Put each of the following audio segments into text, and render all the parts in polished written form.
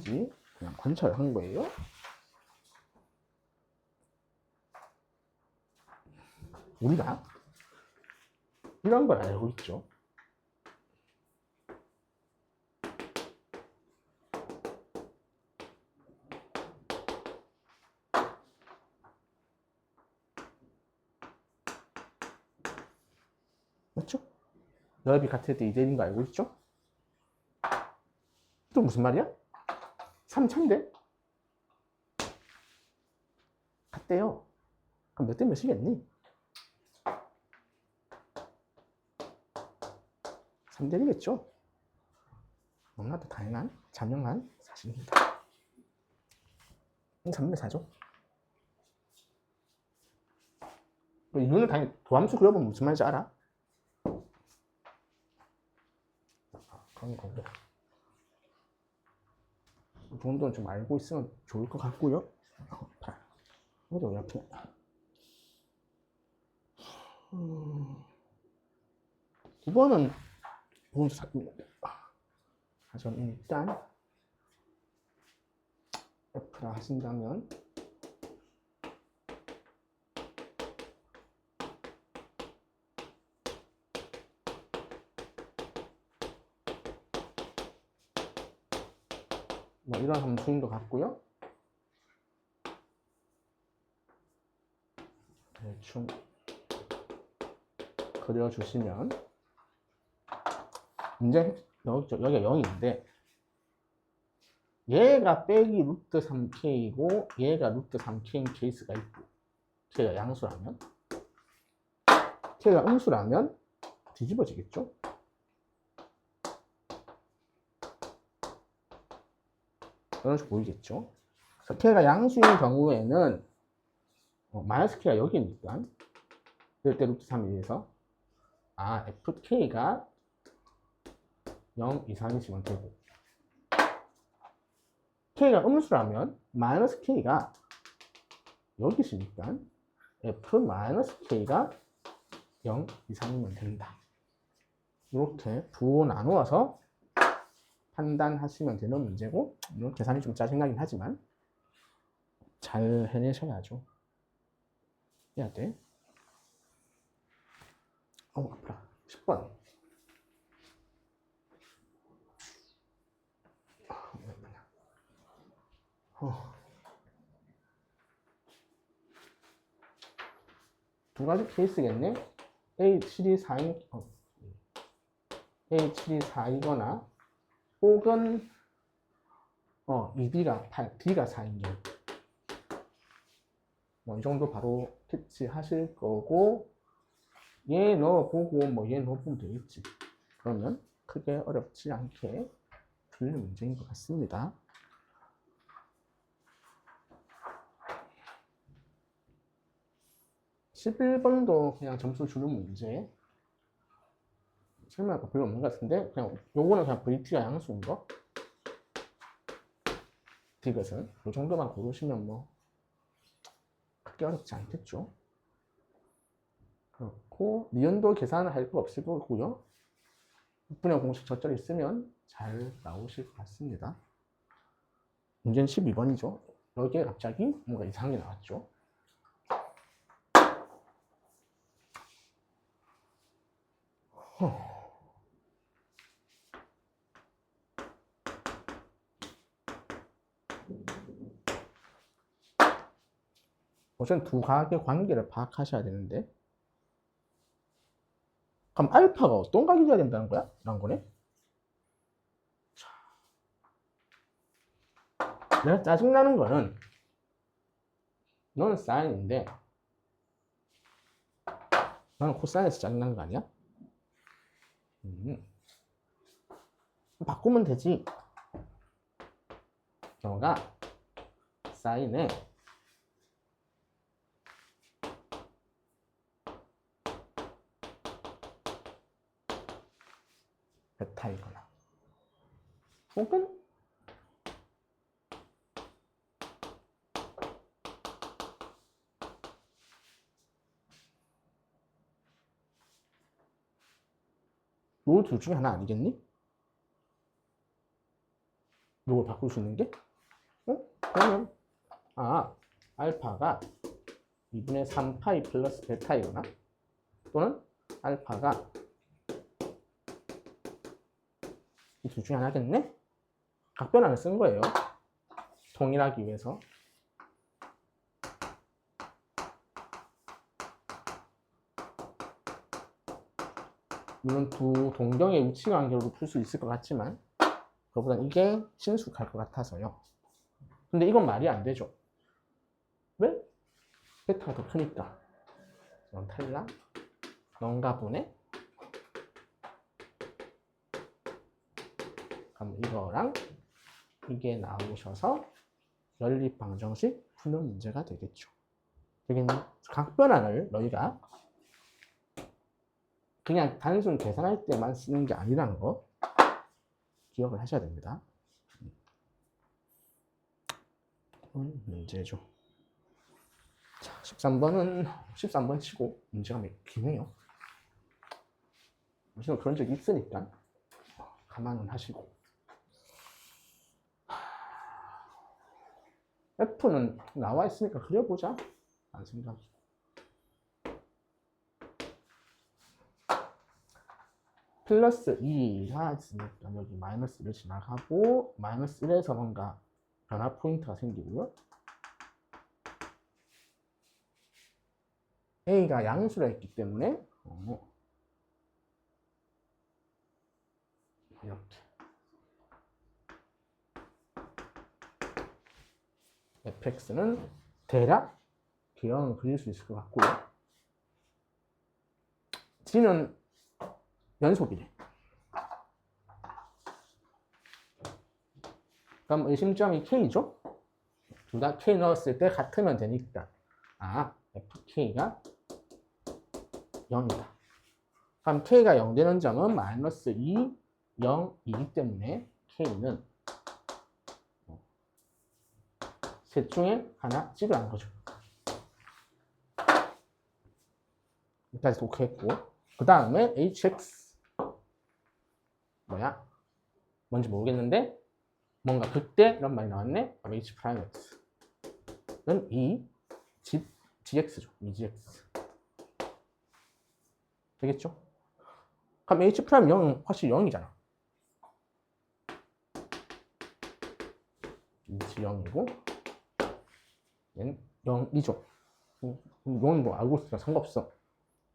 되는지 그냥 관찰한 거예요. 우리가 이런 걸 알고 있죠. 맞죠? 넓이 같을 때 2대인 거 알고 있죠? 또 무슨 말이야? 3차인데? 같대요. 그럼 몇 대 몇이겠니? 3대이겠죠? 너무나도 다양한 자명한 사실입니다. 3분의 4죠. 이거는 당연히 도함수 그려보면 무슨 말인지 알아? 그런 거고. 이 정도는 좀 알고 있으면 좋을 것 같고요. 이거 이렇게. 두 번은 저는 일단 F라 하신다면 뭐 이런 함수인 것 같고요. 대충 그려주시면 이제 여기가 0인데 얘가 빼기 루트 3k이고 얘가 루트 3k인 케이스가 있고 걔가 양수라면 걔가 음수라면 뒤집어지겠죠? 이런 식으로 보이겠죠? 그래서 걔가 양수인 경우에는 마이너스 k가 여기니까 이럴 때 루트 3에 의해서 fk가 0 이상이시면 되고 k가 음수라면 마이너스 k가 여기 있으니까 f 마이너스 k가 0 이상이면 된다. 이렇게 두 나누어서 판단하시면 되는 문제고 이런 계산이 좀 짜증나긴 하지만 잘 해내셔야죠. 해야 돼. 아프다. 10번. 두 가지 케이스겠네. A7이 4인, A7이 4이거나 혹은 EB가 8, D가 4인 경우 뭐 이 정도 바로 캐치하실 거고 얘 넣어보고 뭐 얘 넣어보면 되겠지. 그러면 크게 어렵지 않게 풀릴 문제인 것 같습니다. 11번도 그냥 점수 주는 문제. 설명할 거 별로 없는 것 같은데 그냥 요거는 그냥 VT가 양수인 거. 디귿은 이 정도만 고르시면 뭐 크게 어렵지 않겠죠. 그렇고 니은도 계산을 할 거 없을 거고요. 분의 공식 저절에 있으면 잘 나오실 것 같습니다. 문제는 12번이죠. 여기에 갑자기 뭔가 이상한 게 나왔죠. 우선 두 각의 관계를 파악하셔야 되는데 그럼 알파가 어떤 각이 돼야 된다는 거야? 라는 거네. 내가 짜증나는 거는 너는 사인인데 나는 코사인에서 짜증나는 거 아니야? 바꾸면 되지. 너가 사인에 베타이거나 혹은 요 둘 중에 하나 아니겠니? 요걸 바꿀 수 있는 게 그러면 알파가 2분의 3파이 플러스 베타이거나 또는 알파가 이 둘 중에 하나겠네? 각변환을 쓴 거예요. 통일하기 위해서. 물론 두 동경의 위치 관계로 풀 수 있을 것 같지만 그거보단 이게 친숙할 것 같아서요. 근데 이건 말이 안 되죠. 왜? 베타가 더 크니까. 이건 탈락. 뭔가 보네. 그럼 이거랑 이게 나오셔서 연립 방정식 푸는 문제가 되겠죠. 여기는 각변환을 너희가 그냥 단순 계산할 때만 쓰는 게 아니라는 거 기억을 하셔야 됩니다. 문제죠. 자, 13번 치고 문제가 기네요. 무슨 그런 적이 있으니까 감안은 하시고. F는 나와 있으니까 그려보자. 라는 생각이. 플러스 2가 있으니까 여기 마이너스 1을 지나가고 마이너스 1에서 뭔가 변화 포인트가 생기고요. A가 양수라 했기 때문에 이렇게 fx는 대략 개형을 그릴 수 있을 것 같고요. g는 연속이래. 그럼 의심점이 k죠? 둘 다 k 넣었을 때 같으면 되니까 fk가 0이다. 그럼 k가 0 되는 점은 마이너스 2, 0, 2이기 때문에 k는 셋 중에 하나 찍으라는 거죠. 여기까지 독해했고 그 다음에 hx 뭐야? 뭔지 모르겠는데 뭔가 그때 이런 말이 나왔네. h'x는 2gx죠. 2gx 되겠죠? 그럼 h'0은 확실히 0이잖아. 2g0이고 얘는 0이죠. 0은 뭐 알고 있으니까 상관없어.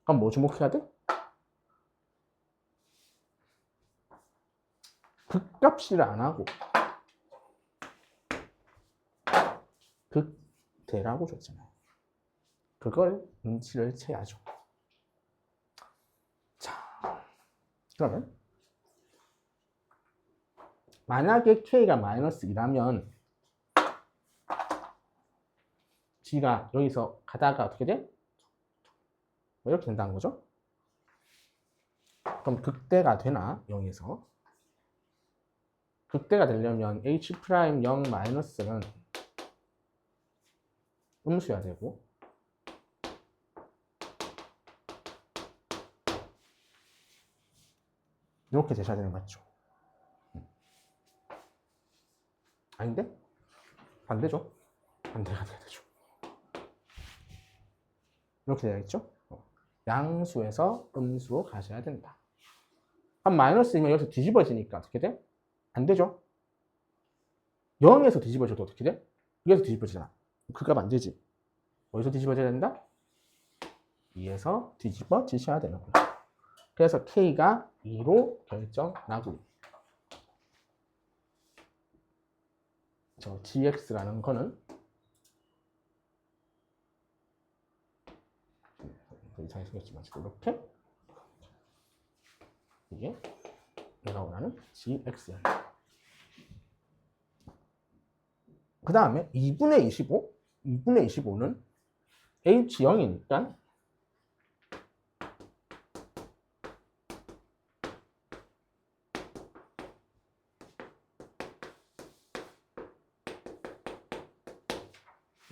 그럼 뭐 주목해야 돼? 극값이를 안 하고 극대라고 줬잖아요. 그걸 눈치를 채야죠. 자, 그러면 만약에 k가 마이너스 2라면 g가 여기서 가다가 어떻게 돼? 이렇게 된다는 거죠. 그럼 극대가 되나? 0에서 극대가 되려면 h'0 마이너스는 음수여야 되고 이렇게 되셔야 되는 거 맞죠? 아닌데? 반대죠? 반대가 돼야 되죠. 이렇게 되어있죠? 양수에서 음수로 가셔야 된다. 한 마이너스이면 여기서 뒤집어지니까 어떻게 돼? 안 되죠? 0에서 뒤집어져도 어떻게 돼? 여기서 뒤집어지잖아. 그 값 안 되지. 어디서 뒤집어져야 된다? 2에서 뒤집어지셔야 되는구나. 그래서 k가 2로 결정나고 저 gx라는 거는 이상하게 생겼지만 이렇게 이게 내가 원하는 gx야. 그 다음에 2분의 25 2분의 25는 h0이니까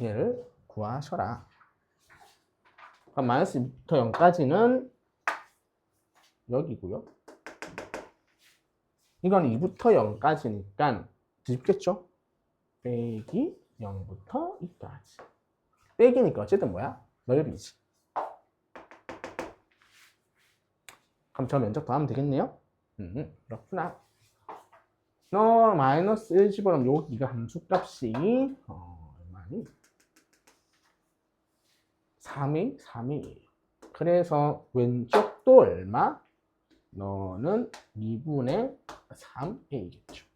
얘를 구하셔라. 그럼 마이너스 2부터 0까지는 여기고요. 이건 2부터 0까지니까 뒤집겠죠? 빼기 0부터 2까지. 빼기니까 어쨌든 뭐야? 넓이지. 그럼 저 면적 더하면 되겠네요? 그렇구나. 너 마이너스 1 집어넣으면 여기가 함수값이 얼마니? 3a. 그래서 왼쪽도 얼마? 너는 2분의 3a겠죠.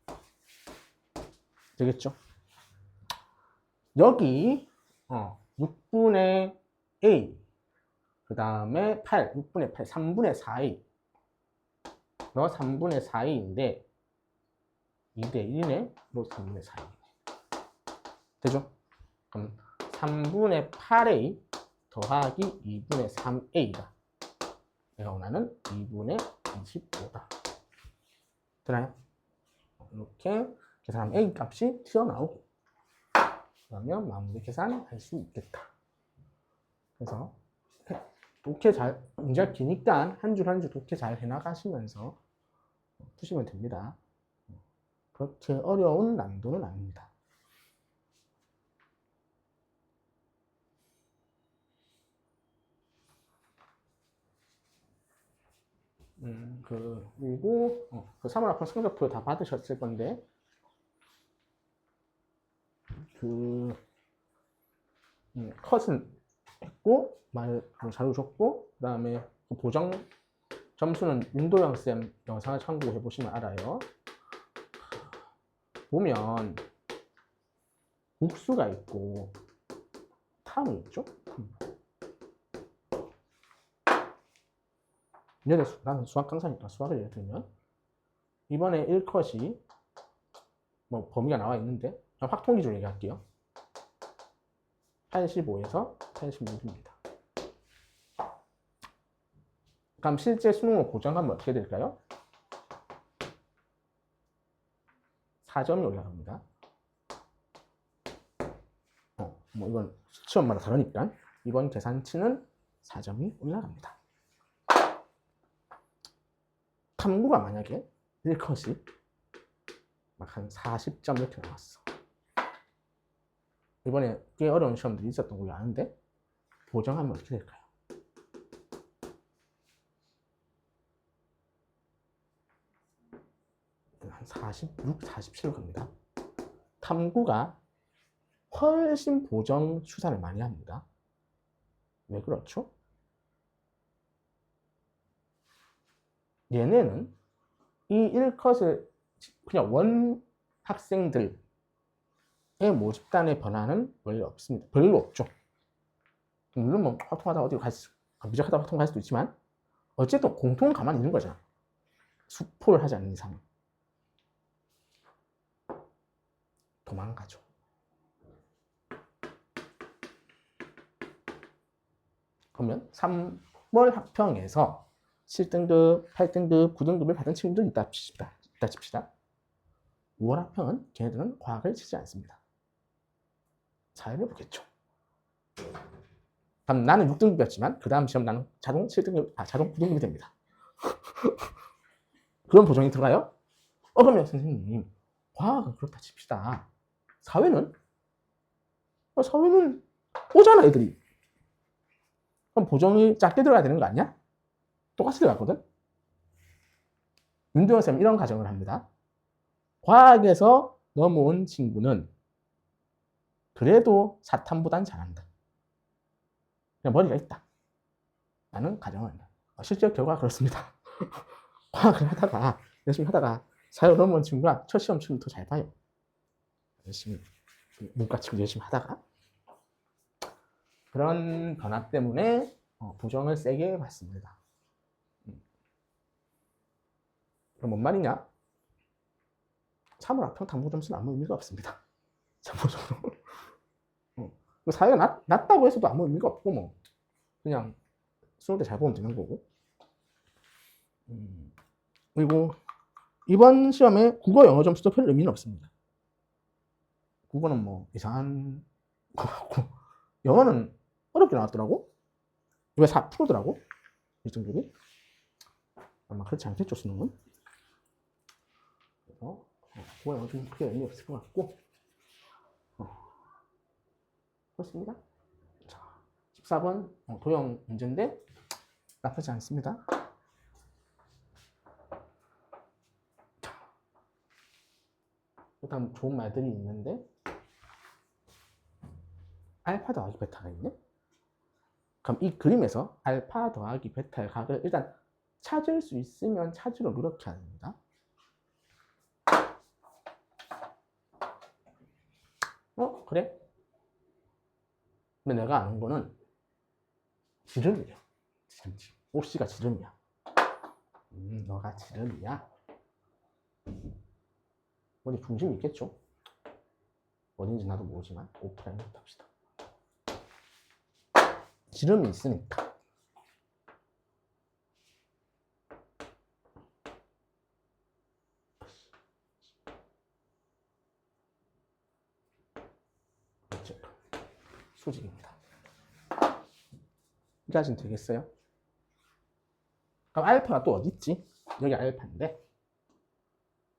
되겠죠? 여기 6분의 a, 그 다음에 8, 6분의 8, 3분의 4a. 너 3분의 4a인데 2대 1이네? 너 3분의 4a. 되죠? 그럼 3분의 8a 더하기 2분의 3a다. 내가 원하는 2분의 25다. 되나요? 이렇게 계산하면 a 값이 튀어나오고, 그러면 마무리 계산할 수 있겠다. 그래서 독해 잘, 문제가 기니까 한 줄 한 줄 독해 잘 해나가시면서 푸시면 됩니다. 그렇게 어려운 난도는 아닙니다. 그리고 그 3월 학번 성적표 다 받으셨을 건데, 컷은 했고 말 잘 오셨고, 그 다음에 보정 점수는 윤도영 쌤 영상을 참고해 보시면 알아요. 보면 국수가 있고 탐이 있죠. 나는 수학 강사니까 수학을 예를 들면 이번에 1컷이 뭐 범위가 나와 있는데 확통 기준으로 얘기할게요. 85에서 86입니다. 그럼 실제 수능을 보정하면 어떻게 될까요? 4점이 올라갑니다. 뭐 이건 시험마다 다르니까 이번 계산치는 4점이 올라갑니다. 탐구가 만약에 1컷이 막 한 40점 이렇게 나왔어. 이번에 꽤 어려운 시험들이 있었던 걸로 아는데 보정하면 어떻게 될까요? 한 46, 47로 갑니다. 탐구가 훨씬 보정 추산을 많이 합니다. 왜 그렇죠? 얘네는 이 1컷을 그냥 원 학생들의 모집단의 변화는 원래 없습니다. 별로 없죠. 물론 뭐 활동하다가 어디 미적하다가 활동할 수도 있지만 어쨌든 공통은 가만히 있는 거잖아. 수포를 하지 않는 이상 도망가죠. 그러면 3월 학평에서 7등급, 8등급, 9등급을 받은 친구들 있다 칩시다. 5월 학평은 걔네들은 과학을 치지 않습니다. 사회를 보겠죠. 그럼 나는 6등급이었지만 그 다음 시험 나는 자동 7등급, 자동 9등급이 됩니다. 그런 보정이 들어가요? 그러면 선생님, 과학은 그렇다 칩시다. 사회는? 사회는 오잖아, 애들이. 그럼 보정이 작게 들어가야 되는 거 아니야? 똑같이 들어가거든? 윤도영 쌤은 이런 가정을 합니다. 과학에서 넘어온 친구는 그래도 사탐보단 잘한다. 그냥 머리가 있다. 라는 가정을 합니다. 실제 결과가 그렇습니다. 과학을 하다가, 열심히 하다가 사회로 넘어온 친구가 첫 시험 치면 더 잘 봐요. 열심히, 문과 친구 열심히 하다가. 그런 변화 때문에 보정을 세게 받습니다. 그럼 뭔 말이냐? 3월 학평 탐구 점수는 아무 의미가 없습니다. 참고적으로. 사회가 낮다고 해서도 아무 의미가 없고, 뭐, 그냥 수능 때 잘 보면 되는 거고. 그리고 이번 시험에 국어 영어 점수도 별 의미는 없습니다. 국어는 뭐 이상한 거 같고, 영어는 어렵게 나왔더라고. 이거 4%더라고. 이 등급이. 아마 그렇지 않겠죠, 수능은. 그래서 그건 좀 크게 의미 없을 것 같고. 그렇습니다. 자, 14번 도형 문제인데 나쁘지 않습니다. 일단 좋은 말들이 있는데 알파 더하기 베타가 있네? 그럼 이 그림에서 알파 더하기 베타의 각을 일단 찾을 수 있으면 찾으러 노력해야 됩니다. 그래? 근데 내가 아는 거는 지름이야. 옵시가 지름이야. 너가 지름이야. 어디 중심이 있겠죠? 어딘지 나도 모르지만 오프라인부터 합시다. 지름이 있으니까. 수직입니다. 이까지는 되겠어요? 그럼 알파가 또 어디 있지? 여기 알파인데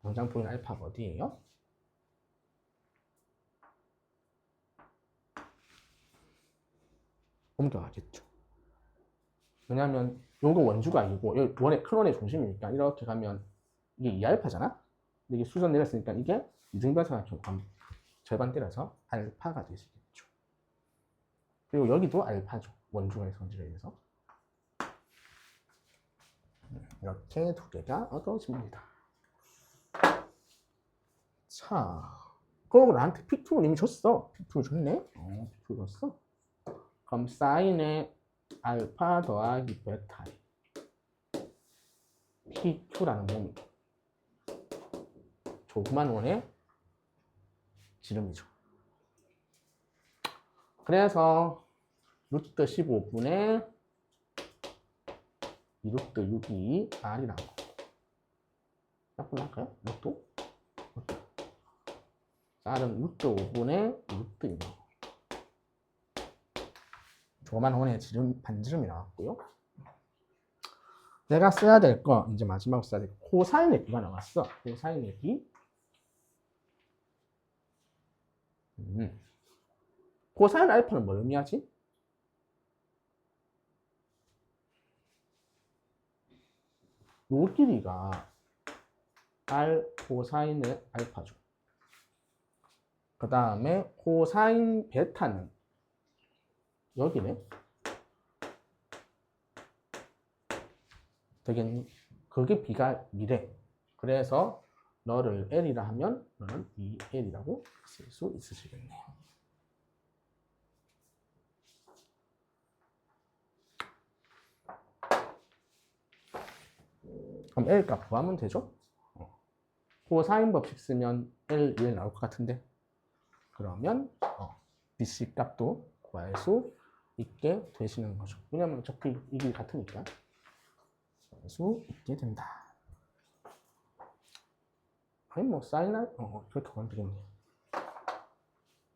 당장 보이는 알파가 어디예요? 옮겨가겠죠. 왜냐하면 요거 원주가 아니고 여기 큰 원의 중심이니까 이렇게 가면 이게 2알파잖아? 이게 수선 내렸으니까 이게 이등변사각형 절반 때려서 알파가 되시겠죠. 그리고 여기도 알파죠. 원주의 성질에 의해서. 이렇게 두 개가 얻어집니다. 자, 그럼 나한테 P2는 이미 줬어. P2 줬네? P2 줬어. 그럼 사인의 알파 더하기 베타 P2라는 몸이 조그만 원의 지름이죠. 그래서 루트 15분의 2루트 6이 R이라고. 약분할까요? 루트? R은 루트 5분의 루트 2. 조그만 원의 반지름이 나왔고요. 내가 써야 될 거, 이제 마지막으로 써야 될 거, 코사인의 B가 나왔어. 코사인의 B. 코사인 알파는 뭘 의미하지? 요 길이가 R 코사인의 알파죠. 그 다음에 코사인 베타는 여기네. 되겠니? 그게 B가 2래. 그래서 너를 L이라 하면 너는 2L이라고 쓸 수 있으시겠네요. 그럼 L 값 구하면 되죠? 코사인 법칙 쓰면 L 1 나올 것 같은데 그러면 BC 값도 구할 수 있게 되시는 거죠. 왜냐면 어차피 이 길이 같으니까 구할 수 있게 된다. 아니 뭐 사인 그렇게 구하면 되겠네요.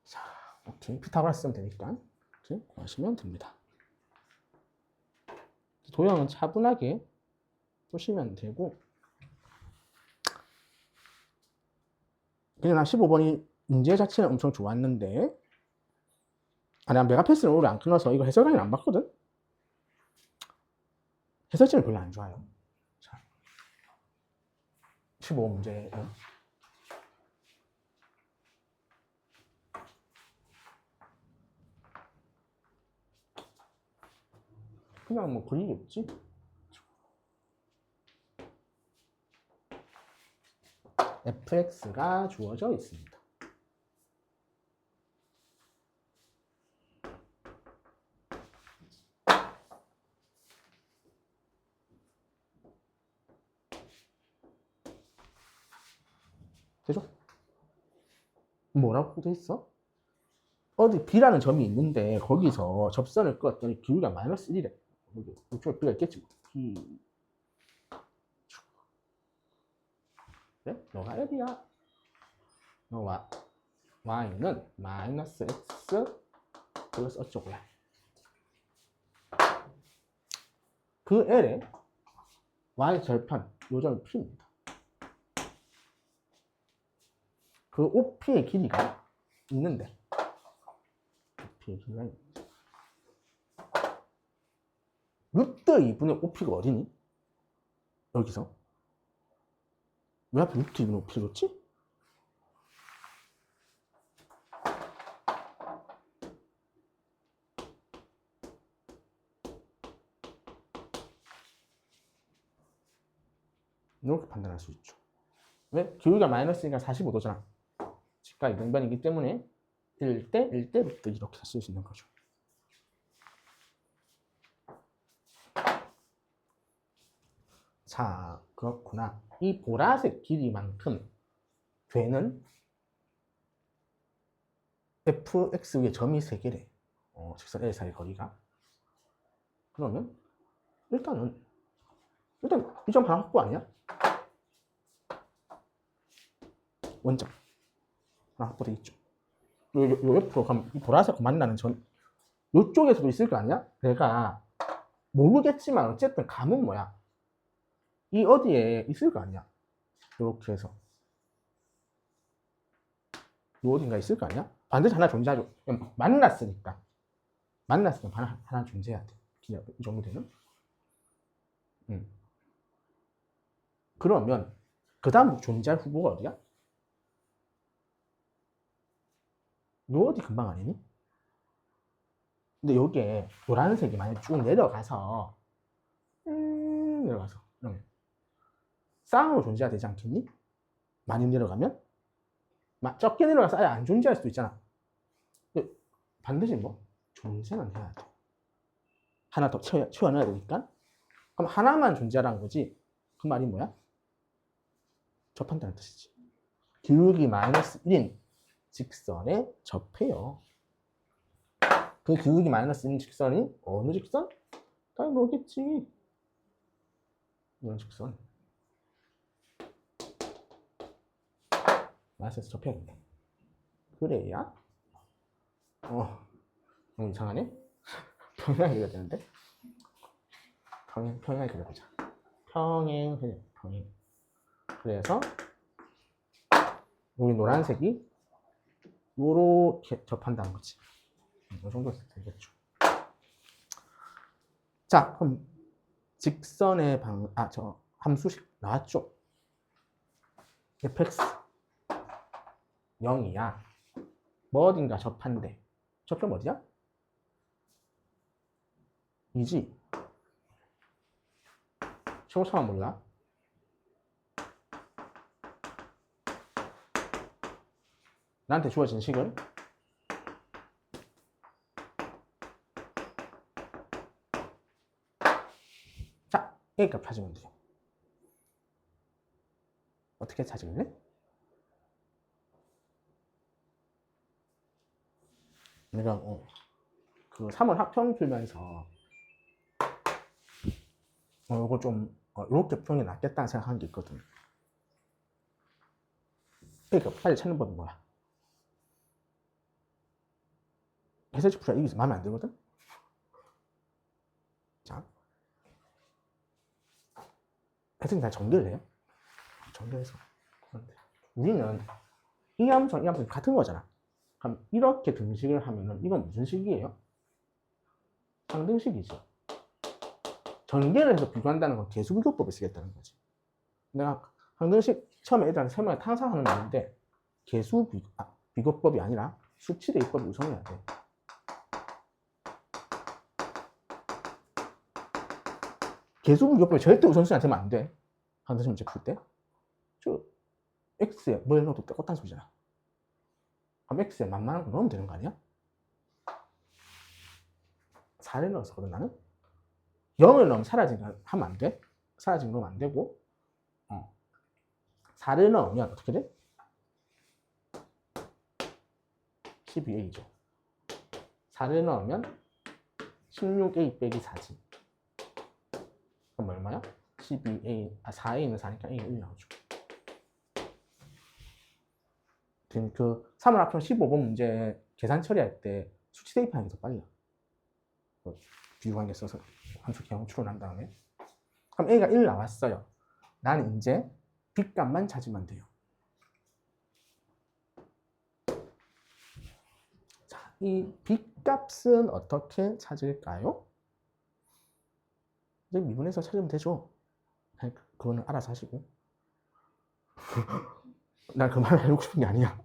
자, 오케이. 피타고라스 쓰면 되니까 이렇게 구하시면 됩니다. 도형은 차분하게 푸시면 되고 그냥 난 15번이 문제 자체는 엄청 좋았는데 난 메가패스는 오래 안 끊어서 이거 해설 강의를 안 봤거든? 해설지는 별로 안 좋아요. 자, 15문제 그냥 뭐 그리겠지? fx가 주어져 있습니다. 되죠? 뭐라고 돼 있어? 어디 B라는 점이 있는데 거기서 접선을 끄었더니 기울기가 마이너스 1이래. 이쪽에 B가 있겠지. B. 그래? 너가 L이야. 너와 Y는 마이너스 X 플러스 어쩌고야. 그 L의 Y 절편, 요점이 P입니다. 그 OP의 길이가 있는데 OP의 길이가 있는데 루트 2분의 OP가 어디니? 여기서 왜 앞에 루트 2분의 OP를 줬지? 이렇게 판단할 수 있죠. 왜? 기울기가 마이너스니까 45도잖아. 직각 이등변이기 때문에 1대 1대 루트 이렇게 쓸 수 있는 거죠. 자, 그렇구나. 이 보라색 길이만큼 되는 fx 위에 점이 3개래. 직선 L 사이 거리가. 그러면 일단 이 점 하나 확보 아니야? 원점 하나 확보돼 있죠. 요 옆으로 가면 이 보라색 만나는 점 요쪽에서도 있을 거 아니야? 내가 모르겠지만 어쨌든 감은 뭐야? 이 어디에 있을 거 아니야? 이렇게 해서 요 어딘가 있을 거 아니야? 반드시 하나 존재하죠. 만났으니까 하나 존재해야 돼. 이 정도 되는. 그러면 그 다음 존재할 후보가 어디야? 요 어디 금방 아니니? 근데 요게 노란색이 만약 쭉 내려가서 그러면 쌍으로 존재해야 되지 않겠니? 많이 내려가면? 적게 내려가서 아예 안 존재할 수도 있잖아. 근데 반드시 뭐 존재는 해야 돼. 하나 더 채워넣어야 되니까. 그럼 하나만 존재하라는 거지. 그 말이 뭐야? 접한다는 뜻이지. 기울기 마이너스 1인 직선에 접해요. 그 기울기 마이너스 1인 직선이 어느 직선? 당연히 모르겠지. 이런 직선. 마이너스에서 접해야겠네. 그래야 너무 이상하네? 평행하게 그려야 되는데? 평행하게 그려보자. 평행. 그래서 여기 노란색이 요렇게 접한다는 거지. 이 정도 되겠죠. 자, 그럼 직선의 함수식 나왔죠? fx 0이야. 뭐 어딘가 접한대. 접점 어디야? 이지. 최고차만 몰라? 나한테 주어진 식을 자, A값 찾으면 돼요. 어떻게 찾을래? 내가 그 3월 학평 풀면서 이거 좀 이렇게 풀는 게 낫겠다는 생각한 게 있거든. A값 빨리 찾는 법이 뭐야? 해설지 풀이야. 이게 마음에 안 들거든? 자, 해설지 다 전개를 해요. 전개해서. 우리는 이 함수랑 이 함수는 같은 거잖아. 그럼 이렇게 등식을 하면은 이건 무슨 식이에요? 상등식이지. 전개를 해서 비교한다는 건 계수비교법을 쓰겠다는 거지. 내가 상등식 처음에 일단 설명을 탕상하는 건데 계수비교법이 아니라 수치대입법을 우선해야 돼. 계수비교법이 절대 우선순위 되면 안 돼. 상등식 문제 풀 때. x에 뭘 넣어도 똑같다는 소리잖아. 그럼 x에 만만한 거 넣으면 되는 거 아니야? 4를 넣었거든 나는. 0을 넣으면 사라진 거 하면 안 돼. 사라진 거 넣으면 안 되고 4를 넣으면 어떻게 돼? 12a죠. 4를 넣으면 16a 빼기 4지. 그럼 얼마야? 4a는 4니까 a가 1 나오죠. 그 3월 학평 15번 문제 계산 처리할 때 수치 대입하는 게 더 빨라. 비유관계 써서 함수 기하고 추론한 다음에. 그럼 a가 1 나왔어요. 나는 이제 빗값만 찾으면 돼요. 이 B값은 어떻게 찾을까요? 이제 미분해서 찾으면 되죠. 그거는 알아서 하시고. 난 그 말을 알고 싶은 게 아니야.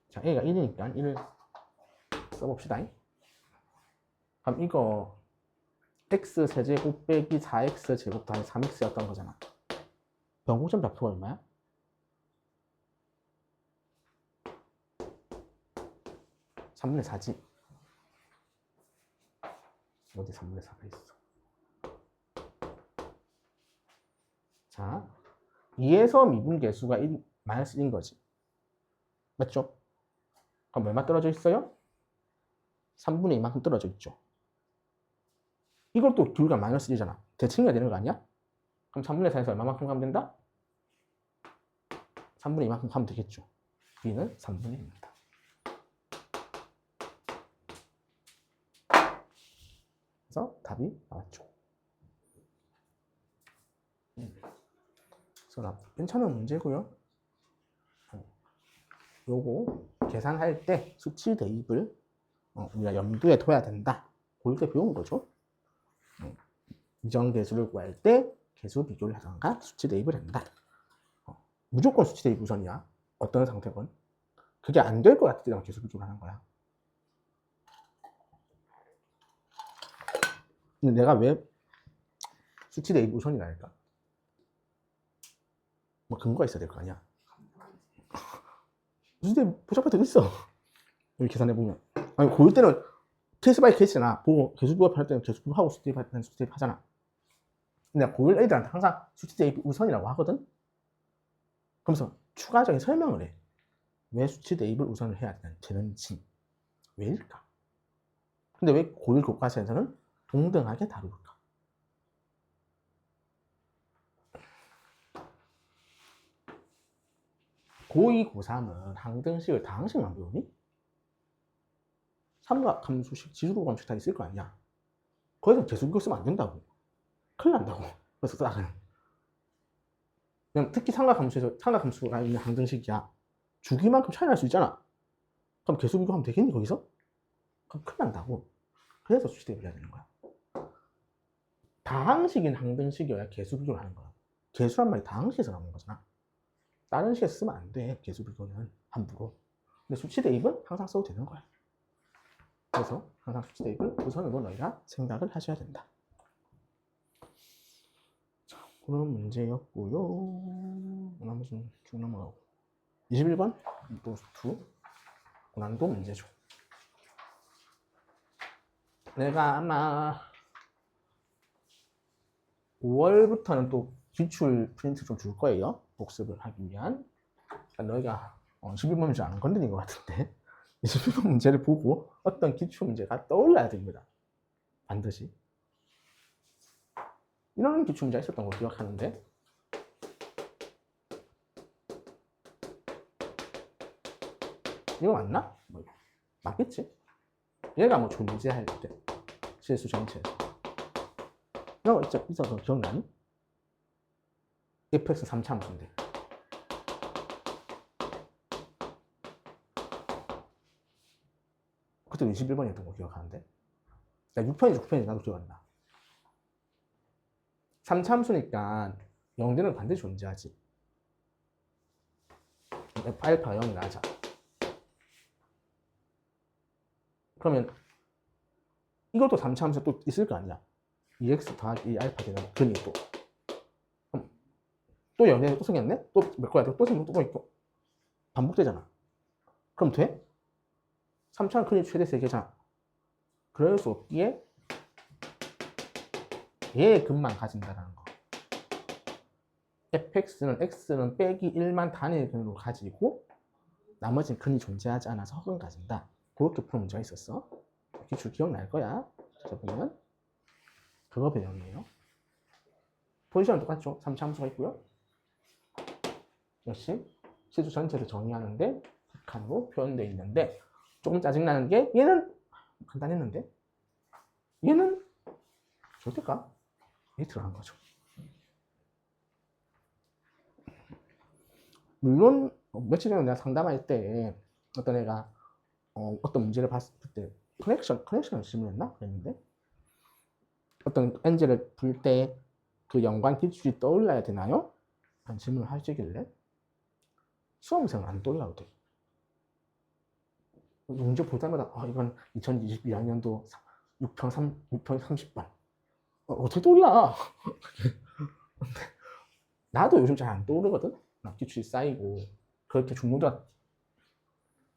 자, A가 1이니까 1을 써봅시다. 그럼 이거 x 세제곱 빼기 4x 제곱 더하기 3x였던 거잖아. 변곡점 좌표가 얼마야? 3분의 4지. 어디 3분의 4가 있어. 자, 2에서 미분 계수가 1, 마이너스 1인 거지. 맞죠? 그럼 얼마 떨어져 있어요? 3분의 2만큼 떨어져 있죠. 이걸 또 기울기가 마이너스 1이잖아. 대칭해야 되는 거 아니야? 그럼 3분의 4에서 얼마만큼 가면 된다? 3분의 2만큼 가면 되겠죠. B는 3분의 2입니다. 그래서 답이 나왔죠. 그래서 괜찮은 문제고요. 요거 계산할 때 수치 대입을 우리가 염두에 둬야 된다. 그럴 때 배운 거죠. 이정 계수를 구할 때 계수 비교를 하던가 수치 대입을 한다. 무조건 수치 대입 우선이야. 어떤 상태건. 그게 안 될 것 같을 때만 계수 비교를 하는 거야. 근데 내가 왜 수치 대입 우선이랄까? 뭐 근거가 있어야 될 거 아니야. 수치 대입 복잡할 때도 있어. 여기 계산해보면. 아니, 고일 때는 케이스 바이 케이스나 보고 계수 비교할 때는 계수 비교하고 수치 대입할 때는 수치 대입 하잖아. 근데 고일 애들한테 항상 수치 대입 우선이라고 하거든? 그러면서 추가적인 설명을 해. 왜 수치 대입을 우선을 해야 되는지. 왜일까? 근데 왜 고일 교과서에서는 동등하게 다룰까? 고2, 고3은 항등식을 다항식만 배우니? 삼각함수식, 지수로감식 다 있을 거 아니야. 거기서 계수비교 쓰면 안 된다고. 큰일 난다고. 그래서 딱은. 그냥 특히 삼각함수에서 삼각함수가 있는 항등식이야. 주기만큼 차이 날 수 있잖아. 그럼 계수비교하면 되겠니 거기서? 그럼 큰일 난다고. 그래서 수치대입을 해야 되는 거야. 다항식인 항등식이어야 계수비교를 하는 거야. 계수란 말이 다항식에서 나오는 거잖아. 다른 식에서 쓰면 안 돼. 계수비교는 함부로. 근데 수치대입은 항상 써도 되는 거야. 그래서 항상 수치대입을 우선으로 너희가 생각을 하셔야 된다. 자, 그런 문제였고요. 나머지는 쭉 넘어가고. 21번 노스2 고난도 문제죠. 내가 아마 5월부터는 또 기출 프린트 좀 줄 거예요. 복습을 하기 위한. 그러니까 너희가 11번 문제 안 건드린 것 같은데 21번 문제를 보고 어떤 기출 문제가 떠올라야 됩니다. 반드시. 이런 기출 문제가 있었던 걸 기억하는데 이거 맞나? 맞겠지? 얘가 뭐 존재할 때 실수 전체에서 이거 있어서 기억나니? fx 3차 함수인데 그때 21번이었던 거 기억하는데 6편인지 9편인지 나도 기억 안 나. 3차 함수니까 0대는 반드시 존재하지. 알파가 0이 나자. 그러면 이것도 3차 함수 또 있을 거 아니야. 2x 더하기 2알파 되는 근이 또 0대는 또 생겼네? 또 몇 거야? 또 생기고 또 있고 반복되잖아. 그럼 돼? 3차는 근이 최대 3개잖아. 그럴 수 없기에 얘의 근만 가진다라는 거. fx는 x는 빼기 1만 단일 근으로 가지고 나머지는 근이 존재하지 않아서 허근 가진다. 그렇게 푸는 문제가 있었어. 기출 기억날 거야. 자, 보면 그거 배경이에요. 포지션은 똑같죠. 3차 함수가 있고요. 역시 실수 전체를 정의하는데 극한으로 표현되어 있는데 조금 짜증나는 게 얘는 간단했는데 얘는 절대값 이 들어간 거죠. 물론 며칠 전에 내가 상담할 때 어떤 애가 어떤 문제를 봤을 때 커넥션을 질문했나? 그랬는데 어떤 엔젤을 풀 때 그 연관 기출이 떠올라야 되나요? 한 질문을 하시길래 수험생은 안 떠올라도 돼. 문제 볼 때마다 이건 2022학년도 6평 30번 어떻게 떠올라? 나도 요즘 잘 안 떠오르거든? 막 기출이 쌓이고 그렇게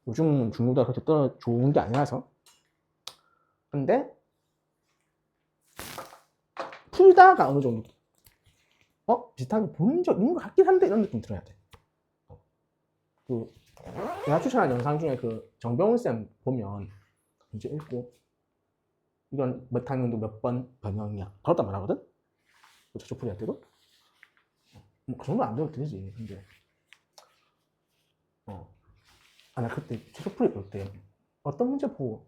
요즘은 중노도가 그렇게 좋은 게 아니라서. 근데 풀다가 어느 정도 비슷하게 본 적 있는 것 같긴 한데 이런 느낌 들어야 돼. 내가 추천한 영상 중에 그 정병훈 쌤 보면 문제 읽고 이건 몇 학년도 몇 번 변형이야 그렇다 말하거든? 저쪽 풀이 할 때도 그 정도 안 되면 되지. 근데 나 그때 저쪽 풀이 볼 때 어떤 문제 보고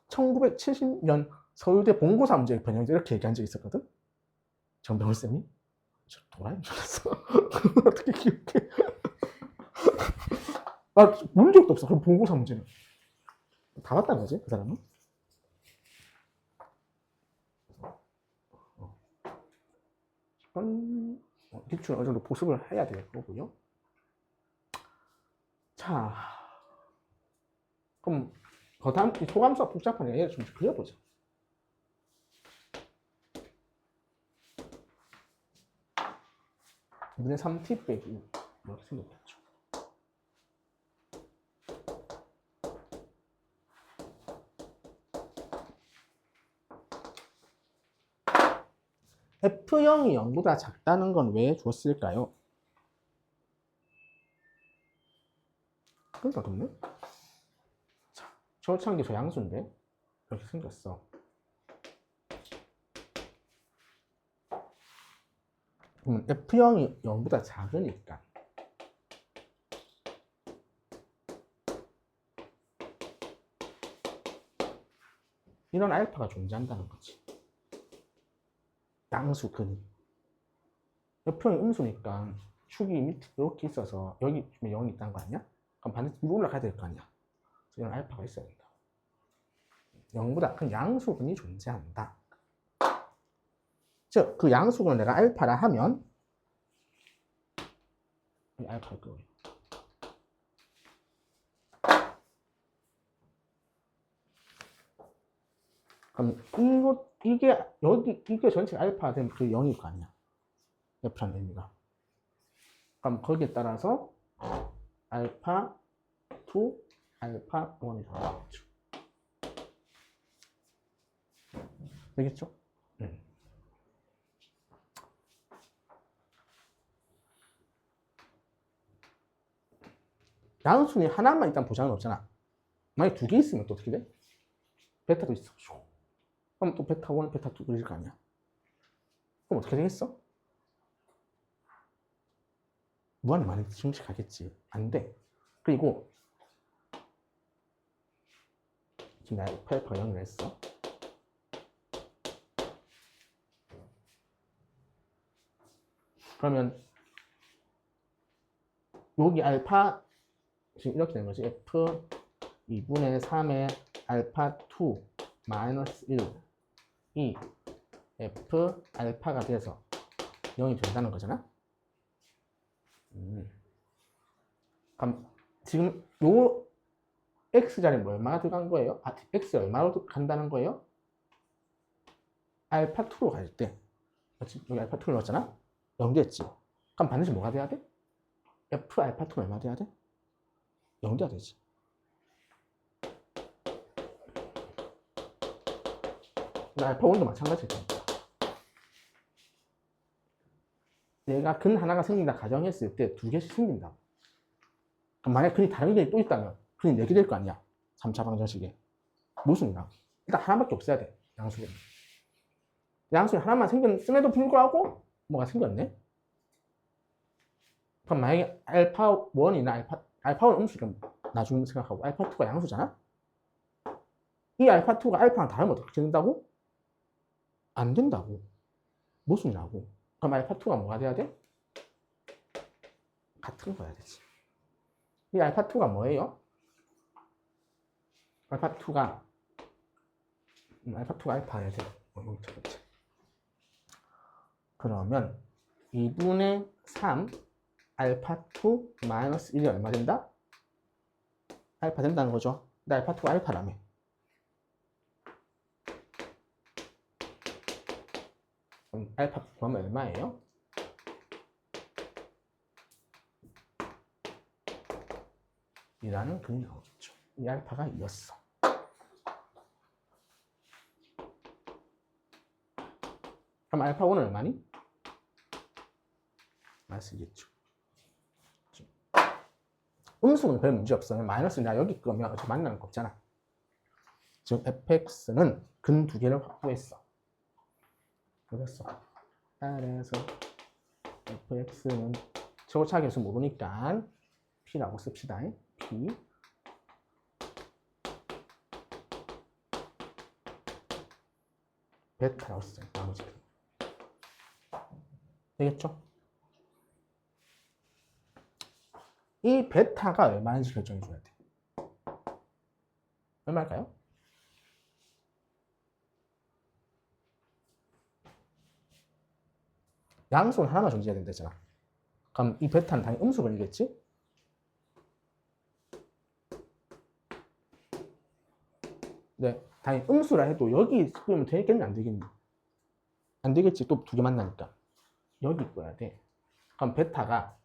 1970년 서울대 본고사 문제 변형제 이렇게 얘기한 적이 있었거든? 정병훈 쌤이 저 도라이인 줄 알았어. 어떻게 기억해? 본 적도 없어. 그럼 본고사 문제는 다 봤다는 거지, 그 사람은? 기출 어느 정도 보습을 해야 될 거고요. 자, 그럼 그 다음 소감수가 복잡하니까 얘를 좀 그려보자. 분의 3t 빼기 1 이렇게 생겼겠죠. F0이 0보다 작다는 건 왜 줬을까요? 그러니까 좋네. 자, 저창기 저 양수인데 이렇게 생겼어. 그러면 F0이 0보다 작으니까 이런 알파가 존재한다는 거지. 양수근이. F0이 음수니까 축이 밑에 이렇게 있어서 여기 0이 있다는 거 아니야? 그럼 반드시 위로 올라가야 될 거 아니야? 그래서 이런 알파가 있어야 된다. 0보다 큰 양수근이 존재한다. 즉, 그 양수근을 내가 알파라 하면 이 알파일 거예요. 그럼 이게 전체 알파가 되면 그 0일 거 아니야. F라는 의미가. 그럼 거기에 따라서 알파 2, 알파 1이 나오겠죠. 되겠죠? 양수니 하나만 일단 보장은 없잖아. 만약 두 개 있으면 또 어떻게 돼? 베타도 있어. 그럼 또 베타 1, 베타 2 그릴 거 아니야. 그럼 어떻게 되겠어? 무한히 많이 증식하겠지. 안 돼. 그리고 지금 내가 알파 0을 했어. 그러면 여기 알파 지금 이렇게 되는 거지. F 2분의 3의 알파 2 마이너스 1이 F 알파가 돼서 0이 된다는 거잖아. 그럼 지금 요 X자리에 뭐 얼마가 들어간 거예요? X 얼마로 간다는 거예요? 알파 2로 갈 때. 그렇지? 여기 알파 2를 넣었잖아? 0 됐지? 그럼 반드시 뭐가 돼야 돼? F 알파 2는 얼마 돼야 돼? 0 돼야 되지. 알파 1도 마찬가지일 겁니다. 내가 근 하나가 생긴다 가정했을 때 두 개씩 생긴다. 그럼 만약 근이 다른 게 또 있다면 근이 4개 될 거 아니야. 3차 방정식에. 무슨 양? 일단 하나밖에 없어야 돼. 양수에. 양수에 하나만 생겼음에도 불구하고 뭐가 생겼네? 그럼 만약에 알파 1이나 알파 1 음수를 나중에 생각하고 알파 2가 양수잖아? 이 알파 2가 알파랑 다르면 어떻게 된다고? 안 된다고. 무슨 이라고? 그럼 알파 2가 뭐가 돼야 돼? 같은 거야 되지. 이 알파2가 뭐예요? 알파2가 알파해야 돼. 그러면 2분의 3 알파2 마이너스 1이 얼마 된다? 알파 된다는 거죠. 근데 알파2가 알파라며. 그럼 알파 구하면 얼마예요? 이라는 글이 나오겠죠. 이 알파가 2였어. 그럼 알파 1은 얼마니? 마이너스겠죠. 음수는 별 문제 없어요. 마이너스 나 여기 거면 어차피 만나는 거 없잖아. 즉 fx는 근 두 개를 확보했어. 그랬어. 그래서 fx는 최고차 계수 모르니까 p라고 씁시다. p 베타라고 써요. 나머지 되겠죠? 이 베타가 얼마인지 결정해 줘야 돼. 얼마일까요? 양수는 하나만 존재해야 된다잖아. 그럼 이 베타는 당연히 음수근이겠지? 네, 당연히 음수라 해도 여기 그러면 되겠니? 안 되겠니? 안 되겠지. 또 두 개 만나니까. 여기 있어야 돼. 그럼 베타가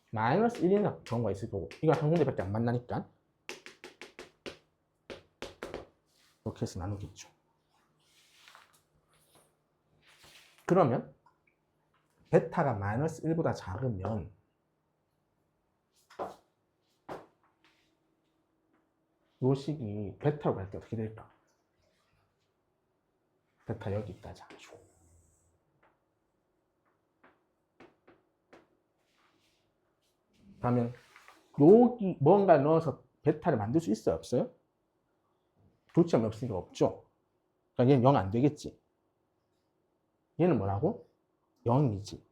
마이너스 1이나 경우가 있을 거고, 이거 한 군데밖에 안 만나니까 이렇게 해서 나누겠죠. 그러면 베타가 마이너스 1보다 작으면 요 식이 베타로 갈 때 어떻게 될까? 베타 여기 있다 자. 그러면 여기 뭔가 넣어서 베타를 만들 수 있어요? 없어요? 교점이 없으니까 없죠. 그러니까 얘는 0 안 되겠지. 얘는 뭐라고? 0이지.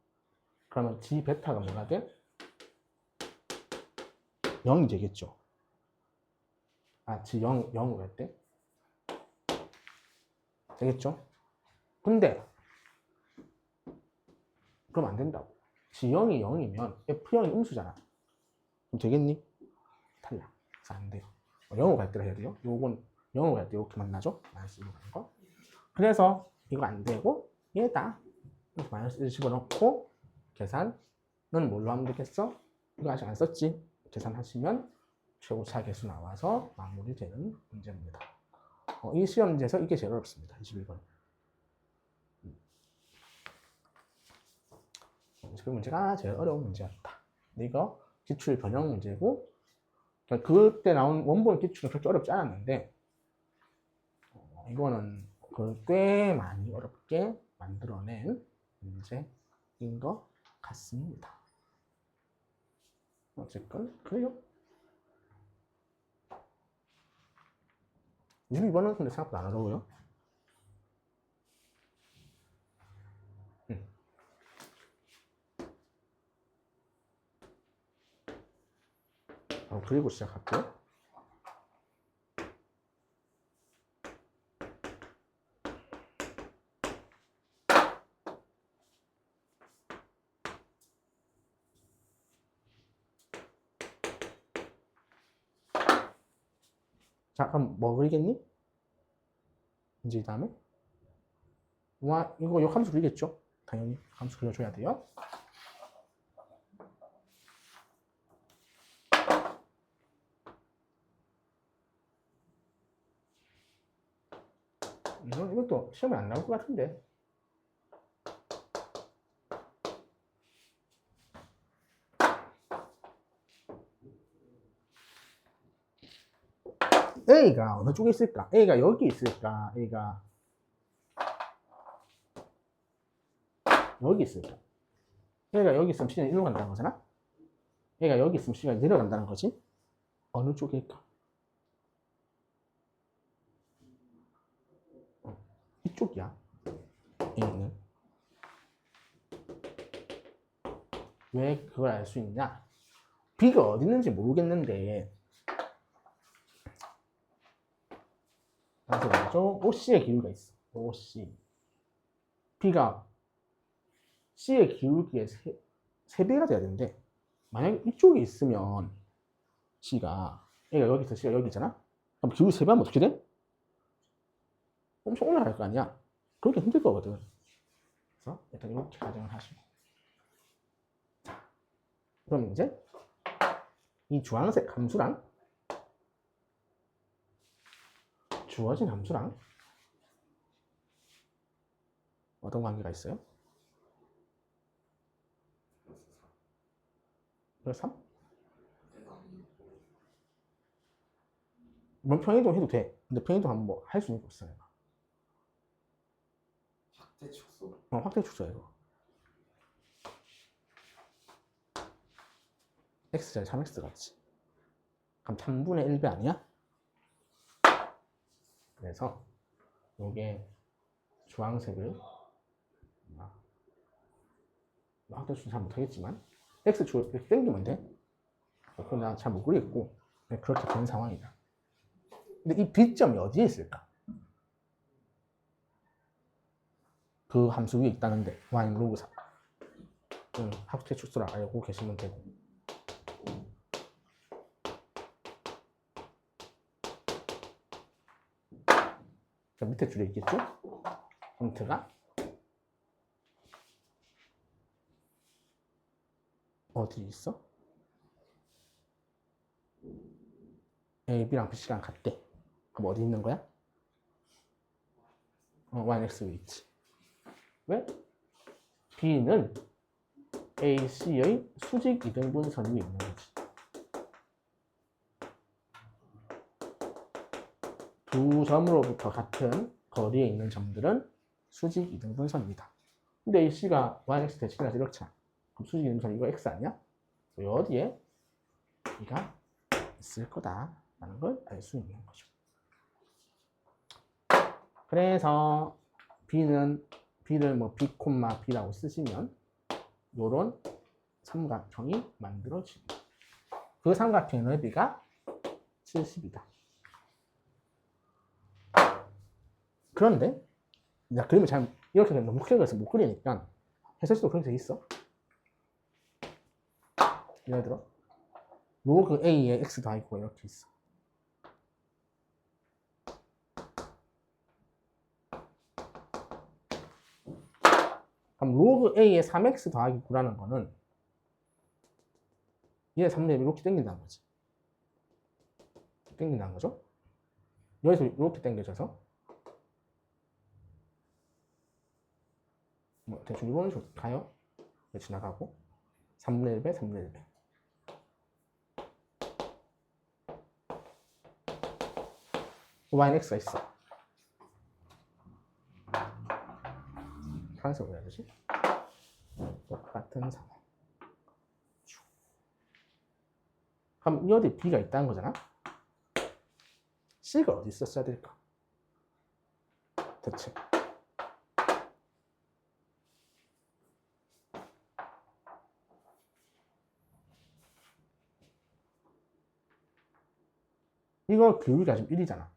그러면 G 베타가 뭐가 돼? 0이 되겠죠. 아, G 0으로 할 때? 되겠죠? 근데 그럼 안 된다고. G0이 0이면 F0이 음수잖아. 그럼 되겠니? 탈락. 그래서 안 돼요. 0으로 갈 때로 해야 돼요. 요건 0으로 갈 때 이렇게 만나죠? 마이너스 1로 가는 거. 그래서 이거 안 되고 얘다. 그래서 마이너스 1 집어넣고 계산은 뭘로 하면 되겠어? 이거 아직 안 썼지? 계산하시면 최고차 계수 나와서 마무리되는 문제입니다. 이 시험 문제에서 이게 제일 어렵습니다. 21번. 그 문제가 제일 어려운 문제였다. 이거 기출 변형 문제고, 그때 나온 원본 기출은 그렇게 어렵지 않았는데, 이거는 꽤 많이 어렵게 만들어낸 문제인 것 같습니다. 어쨌건 그래요. 22번은 근데 생각보다 안 어려워요. 그리고 시작할게요. 자, 그럼 뭐 그리겠니? 이제 이 다음에 와, 이거 함수 그리겠죠? 당연히 함수 그려줘야 돼요. 이것도 시험에 안 나올 것 같은데. A가 어느 쪽에 있을까? A가 여기 있을까? A가 여기 있을까? A가 여기 있으면 C는 1로 간다는 거잖아? A가 여기 있으면 C가 내려간다는 거지? 어느 쪽일까? 이쪽이야. A는. 왜 그걸 알 수 있냐? B가 어디 있는지 모르겠는데 그래서 말이죠. OC의 기울기가 있어. OC. B가 C의 기울기의 3배가 돼야 되는데 만약에 이쪽에 있으면 C가 A가 여기 있어, C가 여기 있잖아? 그럼 기울기 3배 하면 어떻게 돼? 엄청 올라갈 거 아니야? 그렇게 힘들 거거든. 그래서 일단 이렇게 가정을 하시고 자, 그럼 이제 이 주황색 함수랑 주어진 함수랑 어떤 관계가 있어요? 그래서 3? 뭐 평행이동 해도 돼. 근데 평행이동 하면 뭐 할 수 있는 게 없어. 내가. 확대 축소. 확대 축소야 이거. x자리 3x 같지. 그럼 3분의 1배 아니야? 그래서 요게 주황색을 확대 축소 잘 못하겠지만 x축을 이렇게 당기면 돼. 그건 나 잘 못 그리겠고 그렇게 된 상황이다. 근데 이 B점이 어디에 있을까? 그 함수 위에 있다는데 y 로그 4 확대 축소를 알고 계시면 되고 밑에 줄에 있겠죠? 폰트가 어디 있어? A, B랑 BC랑 같대. 그럼 어디 있는 거야? YX 위에 있지. 왜? B는 A, C의 수직 이등분선 위에 있는 거지. 두 점으로부터 같은 거리에 있는 점들은 수직 이등분선입니다. 근데 A, C가 YX 대칭이라서 이렇잖아. 그럼 수직 이등분선 이거 X 아니야? 어디에 B가 있을 거다라는 걸 알 수 있는 거죠. 그래서 B를 뭐 B, B라고 쓰시면 요런 삼각형이 만들어집니다. 그 삼각형의 넓이가 70이다. 그런데 그림을 잘 이렇게 너무 크게 그려서 못 그리니까 해설지도 그렇게 돼 있어. 예를 들어 로그 A에 X 더하기 이렇게 있어. 그럼 로그 A에 3X 더하기 9라는 거는 얘 3분의 1 이렇게 당긴다는 거지. 당긴다는 거죠. 여기서 이렇게 당겨져서 뭐 대충 이런 식으로 가요. 지나가고 3분의 1배 3분의 1배 y는 x가 있어. 파란색으로 해야 되지? 똑같은 상황. 그럼 이 어디 b가 있다는 거잖아? c가 어디 있었어야 될까? 대체 이거 기울기가 지금 1이잖아.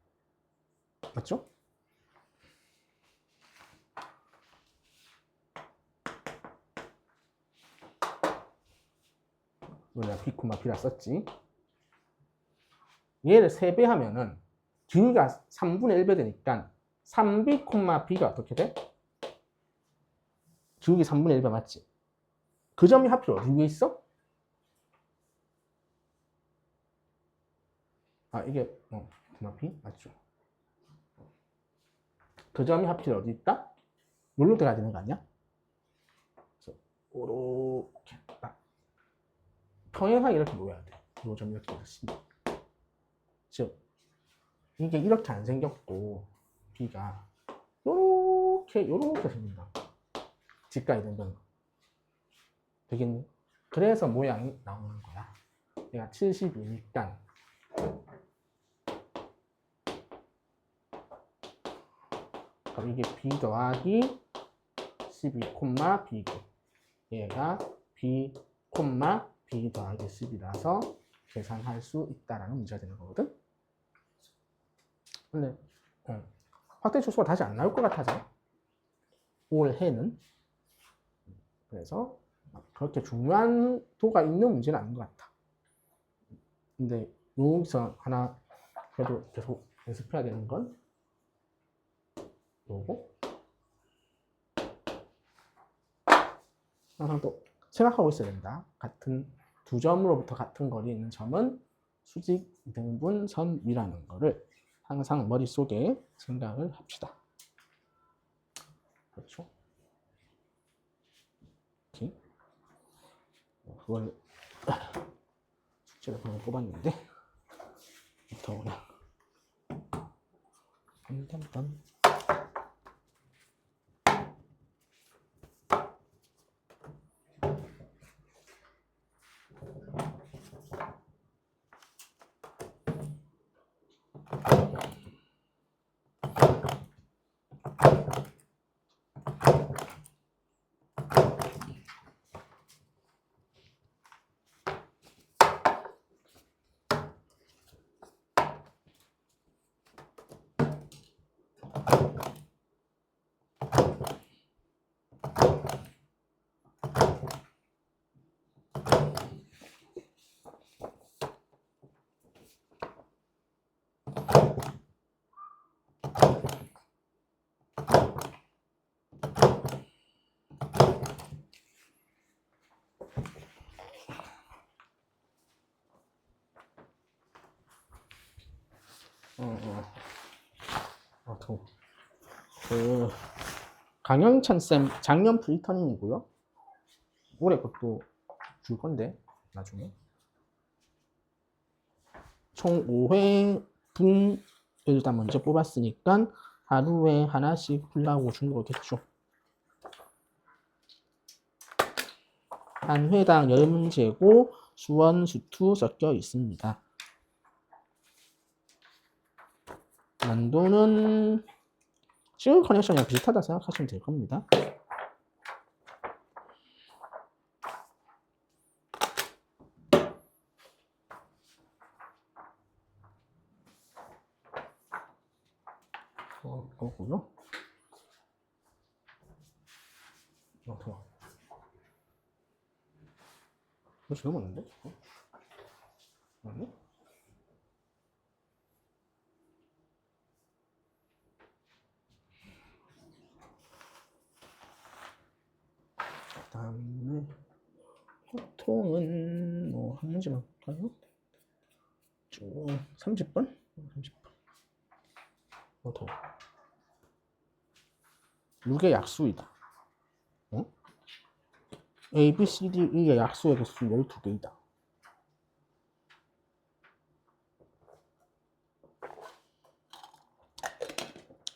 맞죠? 우리가 B, B라 썼지. 얘를 3배 하면은 기울기가 3분의 1배 되니까 3B, B가 어떻게 돼? 기울기 3분의 1배 맞지? 그 점이 하필 어디 위에 있어? 이게 B 맞죠? 그 점이 하필 어디 있다? 여기로 가야 되는 거 아니야? 그래서 이렇게 딱 평행하게 이렇게 놓아야 돼. 이 점이 이렇게 있어. 즉 이게 이렇게 안 생겼고 B가 요렇게 생긴다. 직각이 된다는 거. 되겠니? 그래서 모양이 나오는 거야. 얘가 72니까 그럼 이게 B 더하기 12, B고 얘가 B, B 더하기 C라서 계산할 수 있다라는 문제가 되는 거거든. 근데 확대 추수가 다시 안 나올 것 같아서 올해는. 그래서 그렇게 중요한 도가 있는 문제는 아닌 것 같아. 근데 여기서 하나 그래도 계속 연습해야 되는 건 요거. 항상 또 생각하고 있어야 된다. 같은 두 점으로부터 같은 거리에 있는 점은 수직 이등분선이라는 거를 항상 머릿속에 생각을 합시다. 그렇죠? 이렇게. 그걸 숙제를 방금 뽑았는데 더 그냥 딴딴딴. 그 강영찬 쌤 작년 프리터닝이고요. 올해 것도 줄 건데 나중에 총 5회 분 일단 먼저 뽑았으니까 하루에 하나씩 풀라고 준 거겠죠. 한 회당 10문제고 수원, 수투 섞여 있습니다. 난도는 지금 커넥션이랑 비슷하다 생각하시면 될 겁니다. 그거고요. 벌써 넘었는데? 아니? 그다음에 보통은 뭐 한 문제만 볼까요? 쭉 30번? 30번. 더. 6의 약수이다. 어? A, B, C, D, E의 약수의 개수 12개이다.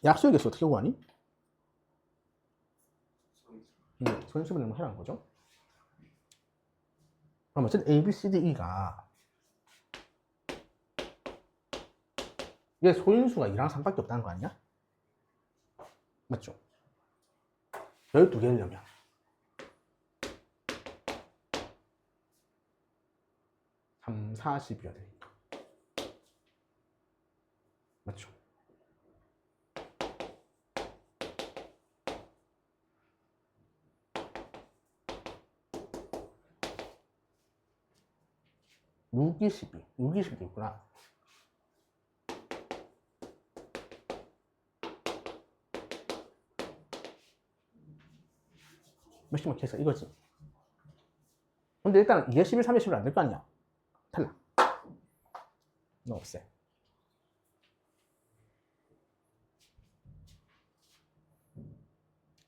약수의 개수 어떻게 구하니? 소인수분해 해라는 거죠. 그럼 어쨌든 A, B, C, D, E가 얘 소인수가 2랑 3밖에 없다는 거 아니야? 맞죠? 12개려면 3, 40이어야 되니까. 맞죠? 육 20도 있구나. 몇십만 캐서 이거지. 근데 일단 2에 11, 3에 11 안 될 거 아니야. 탈락. 너 없애.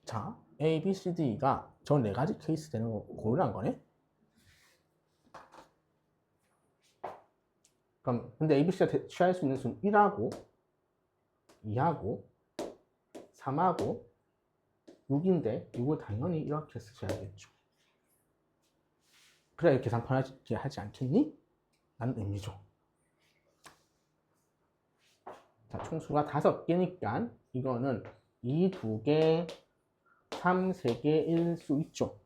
자, A, B, C, D가 저 4가지 케이스 되는 거 고르란 거네. 그럼 근데 A, B, C가 취할 수 있는 수는 1하고 2하고 3하고 6인데 6을 당연히 이렇게 쓰셔야겠죠. 그래야 계산 편하게 하지 않겠니? 라는 의미죠. 자, 총수가 5개니까 이거는 2, 2개, 3, 3개일 수 있죠.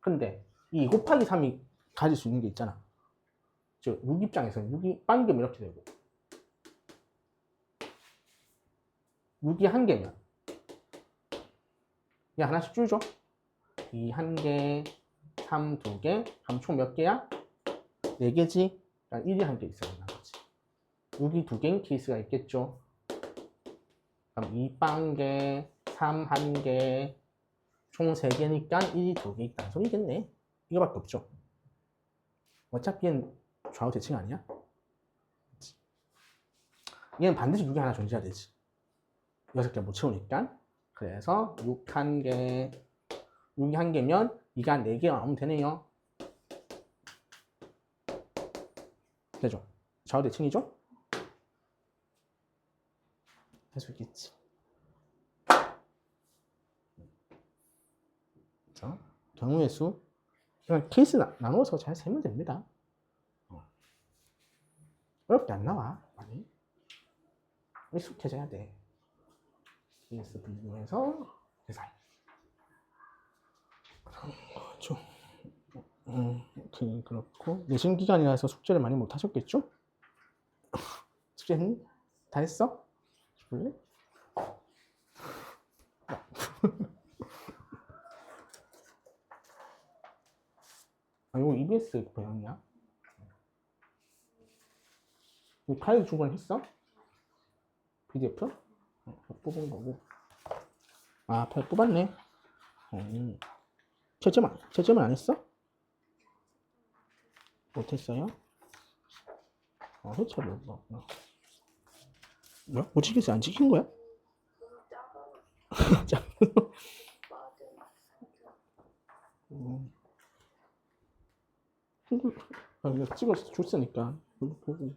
근데 2 곱하기 3이 가질 수 있는 게 있잖아. 즉 6 입장에서는 6이 빵개면 이렇게 되고 6이 한 개면 그냥 하나씩 줄죠. 2 한 개, 3 두 개, 그럼 총 몇 개야? 4개지? 그러니까 1이 한 개 있어야 되는 거지. 6이 두 개인 케이스가 있겠죠. 그럼 2 빵개, 3 한 개, 총 3개니까 1이 2개 있다는 소리겠네. 이거밖에 없죠. 어차피 얘는 좌우 대칭 아니야? 얘는 반드시 6이 하나 존재해야 되지. 6개 못 채우니까. 그래서 6 한 개, 6이 한 개면 2가 4개 나오면 되네요. 되죠? 좌우 대칭이죠? 할 수 있겠지. 자, 경우의 수. 그냥 케이스 나눠서 잘 세면 됩니다. 어렵게 안 나와. 많이. 익숙해져야 돼. 케이스 분류해서 계산. 그렇죠. 그렇고 내신 기간이라서 숙제를 많이 못 하셨겠죠? 숙제는 다 했어? 볼래? 아, 이거 EBS 배웠냐? 이 파일 주고 했어? PDF? 뽑은 거고. 아, 파일 뽑았네. 채점은 안 했어? 못했어요? 회차를 뭐. 뭐야? 못 지켰어? 안 지킨 거야? 이거 찍어서 줬으니까 보고.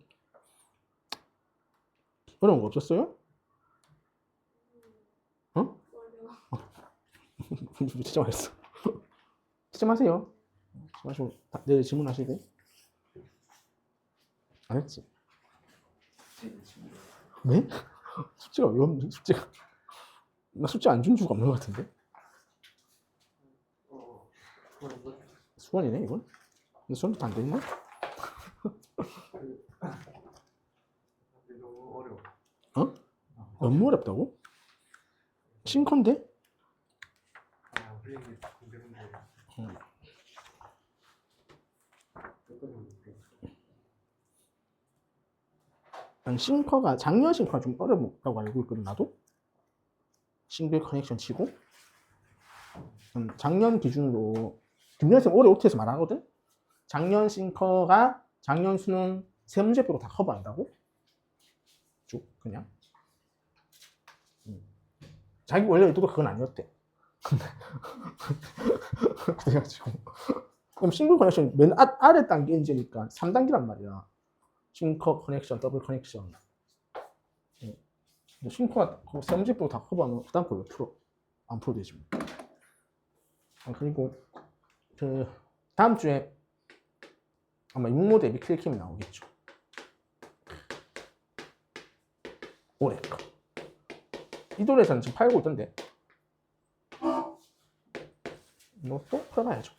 어려운 거 없었어요? 어? 진짜 말했어. 진짜 마세요. 마시고 내일 질문하시고. 안 했지? 네? 숙제가 왜 없는 숙제가? 나 숙제 안 준 주가 없는 것 같은데? 수원이네 이건? 근데 수원부터 안 됐나? 너무 어려워. 어? 너무 어렵다고? 싱컨데? 아, 우리 공개문제. 난 싱커가 작년 싱커가 좀 어렵다고 알고 있거든 나도. 싱글 커넥션 치고 작년 기준으로 김연아 쌤 올해 OT에서 말하거든. 작년 싱커가 작년 수능 세 문제 빼고 다 커버한다고. 쭉 그냥. 자기 원래 의도가 그건 아니었대. 그래가지고 그럼 싱글 커넥션 맨 아래 단계 이제니까 3단계란 말이야. 싱커 커넥션, 더블 커넥션. 싱커가 세 문제 빼고 다 커버하면 그 다음 걸 왜 풀어? 안 풀어도 되지 뭐. 그리고 그 다음 주에 아마 육모 대비 클릭힘이 나오겠죠. 올해 거. 이돌에서는 지금 팔고 있던데. 이것도 풀어봐야죠.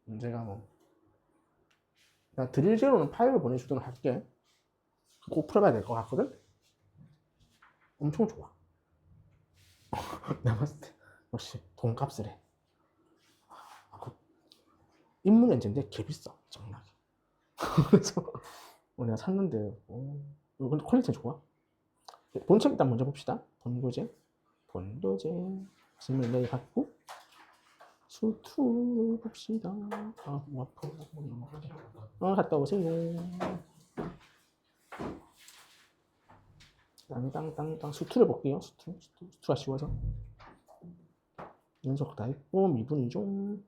문제가 뭐. 나 드릴제로는 파일을 보내주도록 할게. 꼭 풀어봐야 될 것 같거든? 엄청 좋아. 내가 봤을 때 역시 돈값을 해. 인문 엔진인데 개 비싸. 정말. 그래서 내가 샀는데 이건 퀄리티 좋아. 본책 일단 먼저 봅시다. 본도제 짐을 내일 갖고 수투 봅시다. 아, 뭐 아파. 갔다 오세요. 땅땅땅땅 수투를 볼게요. 수투가 쉬워서. 연속 다 했고 미분이죠.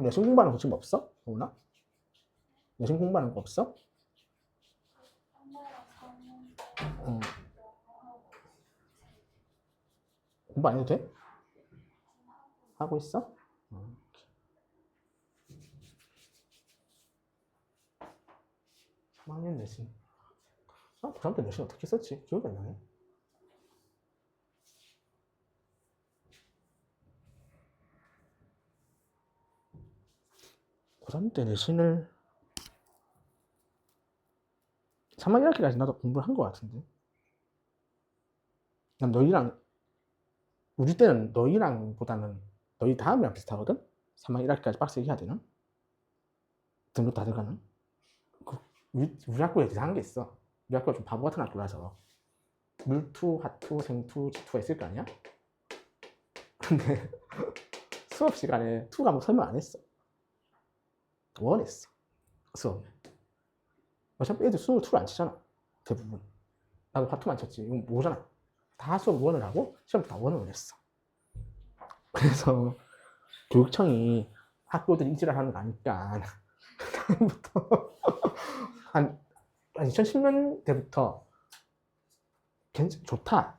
내신 공부하는 거 지금 없어? 오나? 내신 공부하는 거 없어? 공부 안 해도 돼? 하고 있어? 3학년 내신. 고3 때 내신 어떻게 썼지? 기억이 안 나네. 고3 때 내신을 3학년 1학기까지 나도 공부를 한 것 같은데. 난 너희랑, 우리 때는 너희랑 보다는 너희 다음이랑 비슷하거든? 3학년 1학기까지 빡세게 해야 되는? 등록 다 들어가는? 우리 학교에 이상한 게 있어. 우리 학교가 좀 바보 같은 학교라서. 물투, 화투, 생투, 지투가 있을 거 아니야? 근데 수업 시간에 투 과목 설명 안 했어. 원했어. 수업에. 어차피 애들 수능 투를 안 치잖아. 대부분. 나도 화투만 쳤지. 이건 뭐잖아. 다 수업 원을 하고 시험 다 원을 했어. 그래서 교육청이 학교들이 이지랄 하는 거 아니까 부터 한 2010년대부터 좋다.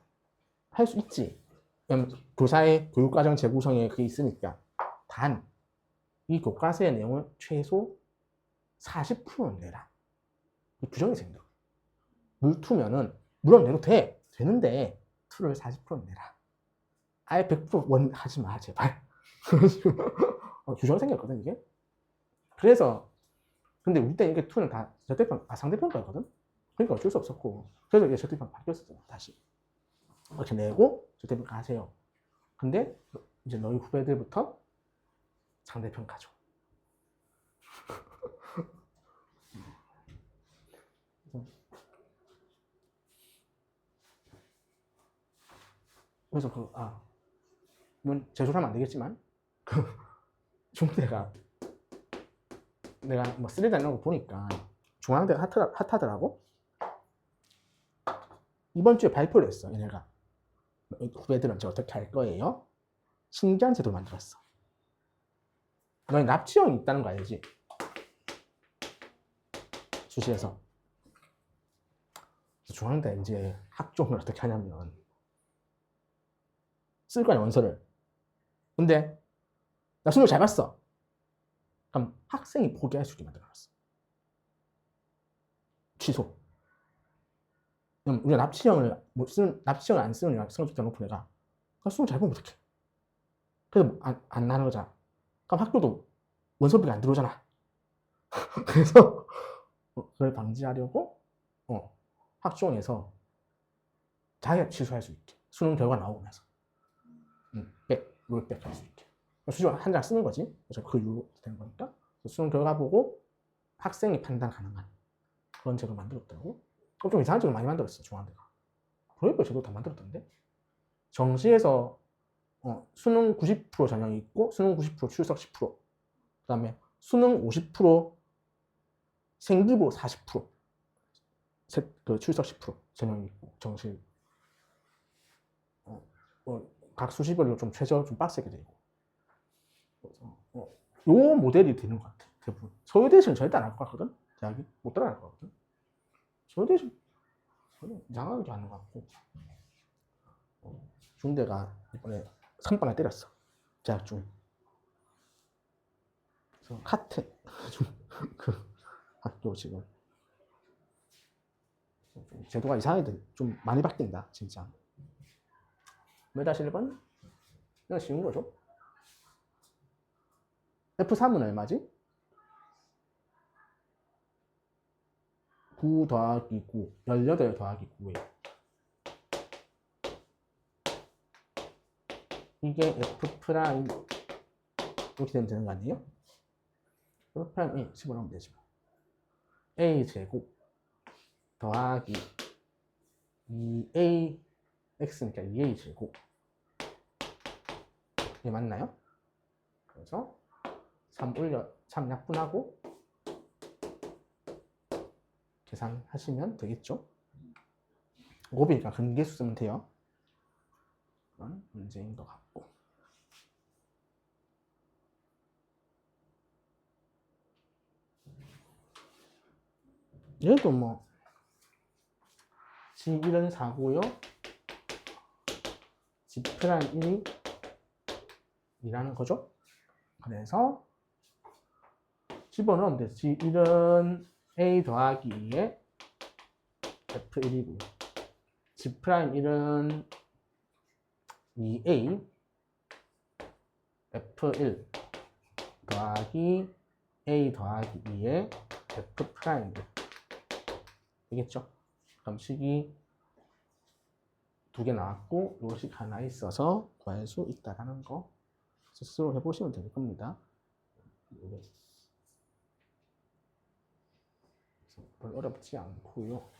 할 수 있지. 왜냐면 교사의 교육과정 재구성에 그게 있으니까. 단, 이 교과서의 내용을 최소 40%는 내라. 이 규정이 생겨. 물투면은, 물론 내도 돼. 되는데, 투를 40%는 내라. 아예 100% 하지 마, 제발. 규정이 생겼거든, 이게. 그래서, 근데 우리 때 이게 투는 다 상대평가였거든? 그러니까 어쩔 수 없었고. 그래서 이게 절대평가 바뀌었었잖아, 다시. 이렇게 내고, 절대평가 하세요. 근데, 이제 너희 후배들부터 상대평가죠. 그래서 이건 제조하면 안 되겠지만, 중대가 내가 뭐 쓰레기 이런 거 보니까 중앙대가 핫하더라고. 이번 주에 발표를 했어, 얘네가. 후배들은 이제 어떻게 할 거예요? 신기한 제도를 만들었어. 너희 납치형이 있다는 거 알지? 수시에서. 중앙대 이제 학종을 어떻게 하냐면, 쓸 거야, 원서를. 근데, 나 수능 잘 봤어. 그럼 학생이 포기할 수 있게 만들어놨어. 취소. 우리가 납치형을 안 쓰는 성적 등록부 내가 수능 잘 보면 어떡해. 그래서 안 나는 거잖아. 그럼 학교도 원서비가 안 들어오잖아. 그래서 그걸 방지하려고 학종에서 자기가 취소할 수 있게 수능 결과 나오고 나서 롤백 할 수 있게 수시로 한 장 쓰는 거지. 그래서 그 이후로 되는 거니까 수능 결과 보고 학생이 판단 가능한 그런 제도를 만들었더라고. 좀 이상한 제도 많이 만들었어, 중앙대가. 별의별 제도 다 만들었던데. 정시에서 수능 90% 전형이 있고 수능 90% 출석 10%, 그 다음에 수능 50% 생기부 40%, 출석 10% 전형이 있고 정시 각 수시별로 좀 최저 좀 빡세게 되고. 그래서 요 모델이 되는 것 같아, 대부분. 서울대는 절대 안 할 것 같거든. 대학이 못 따라갈 것 같거든. 서울대는 이상하게 하는 것 같고. 중대가 이번에 선빵을 때렸어, 재학 중에. 그래서 카트 그 학교 지금 제도가 이상하게 좀 많이 바뀐다, 진짜. 메다1번 이거 쉬운 거죠. F3은 얼마지? 9 더하기 9, 18 더하기 9에 이게 F 프라임 이렇게 되면 거 아니에요? F 프라임 집어넣으면 되죠. A 제곱 더하기 2A X니까 2A 제곱. 이게 맞나요? 그래서 3 약분하고 계산하시면 되겠죠. 곱이니까 근계수 쓰면 돼요. 그런 문제인 것 같고. 얘도 뭐 G1은 4고요. G 프라임 1이 2라는 거죠. 그래서 집어넣으면 돼. G1은 A 더하기 2의 F1이고요. G'1은 2A F1 더하기 A 더하기 2의 F'. 되겠죠? 그럼 식이 두 개 나왔고 요식 하나 있어서 구할 수 있다라는 거 스스로 해보시면 될 겁니다. 별로 어렵지 않고요.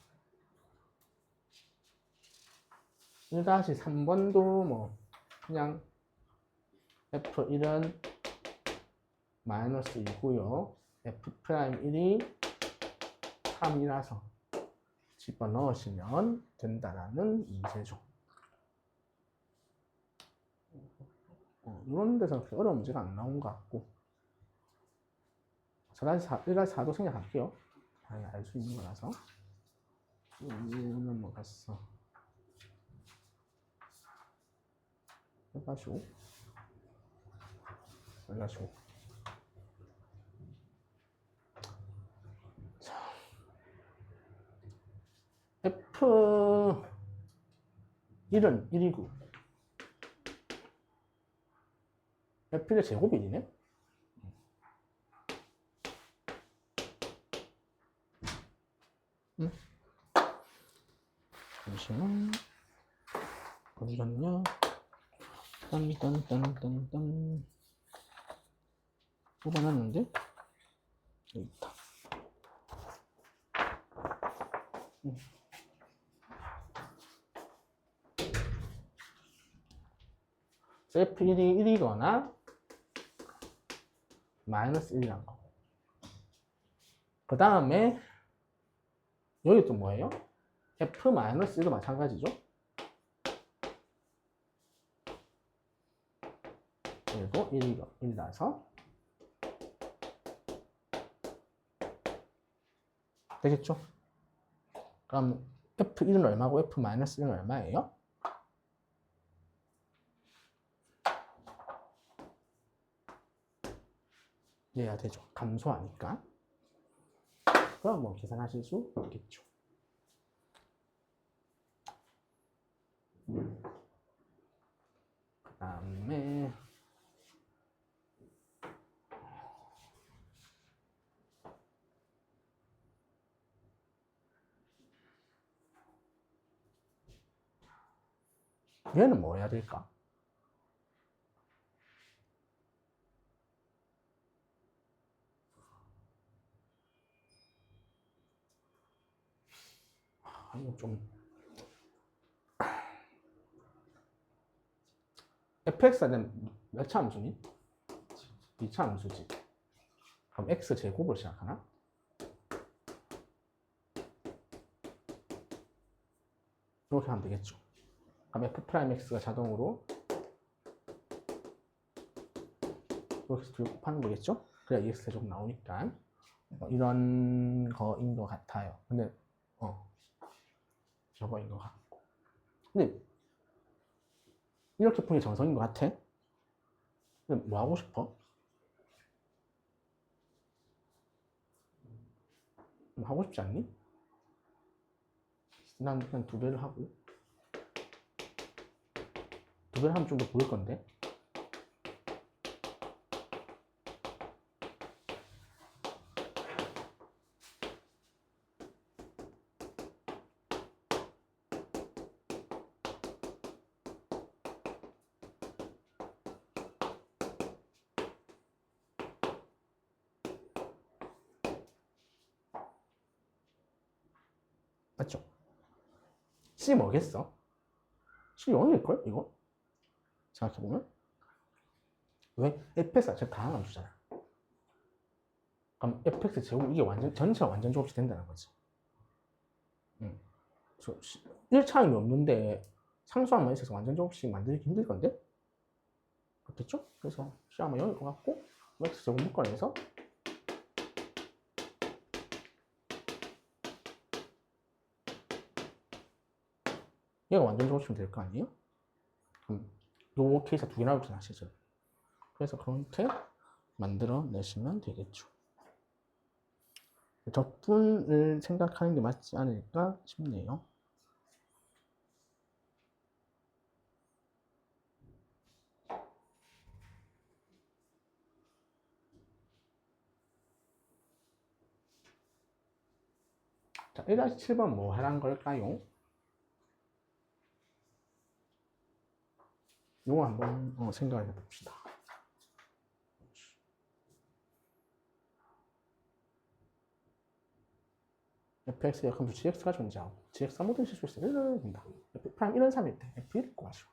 1-3번도 뭐 그냥 F1은 마이너스 2고요. F'1이 3이라서 집어넣으시면 된다라는 문제죠. 이런 데서 그렇게 어려운 문제가 안 나온 것 같고 1-4도 생략할게요. 당연히 알 수 있는 거라서 넘어갔어. 해가지고 자, F1은 1이고 F1의 제곱이 1이네? 잠시만 어디 갔냐? 딴딴딴딴딴 뽑아놨는데 여기 있다. F1이 1이거나 마이너스 1이란 거. 그 다음에 여기 또 뭐예요? F-1도 마찬가지죠. 그리고 1이라서 되겠죠? 그럼 F1은 얼마고 F-1은 얼마예요? 이해야 되죠? 감소하니까. 그럼 뭐 계산하실 수 있겠죠. 그 다음에 얘는 뭐 해야 될까? 이거 좀 fx는 몇 차 함수니? 2차 함수지. 그럼 x 제곱으로 시작하나? 이렇게 하면 되겠죠. 그럼 f'x가 자동으로 이렇게 둘 곱하는 거겠죠? 그래야 EX 제곱 나오니까 이런 거인 것 같아요. 근데 저거인 것 같고. 근데 이렇게 푸는 게 정석인 것 같아. 근데 뭐 하고 싶어? 뭐 하고 싶지 않니? 난 그냥 2배를 하고 2배를 하면 좀 더 보일 건데. 맞죠? C 뭐겠어? C 0일걸? 이거? 생각해보면 왜? fx 자체가 다항 함수잖아. 그럼 fx 제곱 이게 완전 전체가 완전 조합이 된다는 거지. 1차항이 없는데 상수항만 있어서 완전 조합식 만들기 힘들 건데? 그렇겠죠? 그래서 C 아마 0일 것 같고 x 제곱 묶어내서 얘가 완전 조합식이면 될 거 아니에요? 그럼 요 케이스 두 개 나오잖아 실제로. 그래서 그렇게 만들어 내시면 되겠죠. 적분을 생각하는 게 맞지 않을까 싶네요. 자, 1-7번 뭐 하란 걸까요? 요거 한번 생각을 해봅시다. fx 역함수 gx가 존재하고 gx가 모든 실수 있어 1을 된다. f 프라임 1은 3일 때 f1 구하시오.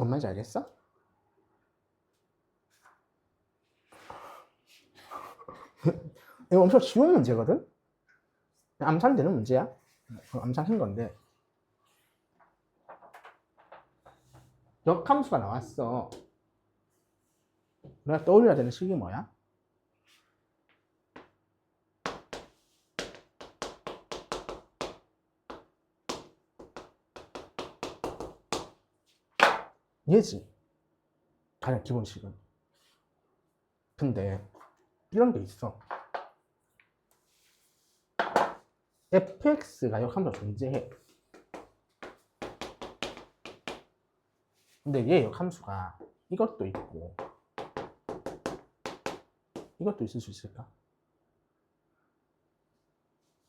뭔 말인지 알겠어? 이거 엄청 쉬운 문제거든? 암산되는 문제야. 암산한 건데 역함수가 나왔어. 우리가 떠올려야 되는 식이 뭐야? 얘지. 가장 기본식은. 근데 이런 게 있어. fx가 역함수가 존재해. 근데 얘 역함수가 이것도 있고 이것도 있을 수 있을까?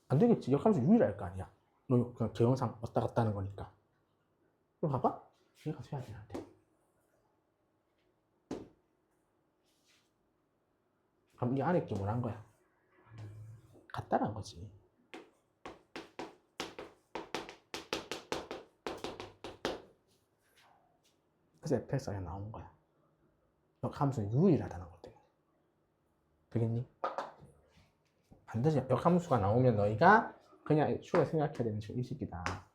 안 되겠지. 역함수 유일할 거 아니야. 너 그냥 개형상 왔다 갔다 하는 거니까. 이거 봐봐. 얘가 돼야 되는데. 그럼 이 안에 게 뭐란 거야? 같다란 거지. 그래서 fx가 나온 거야. 역함수는 유일하다는 것 때문에. 되겠니? 반드시 역함수가 나오면 너희가 그냥 추가 생각해야 되는 이 식이다.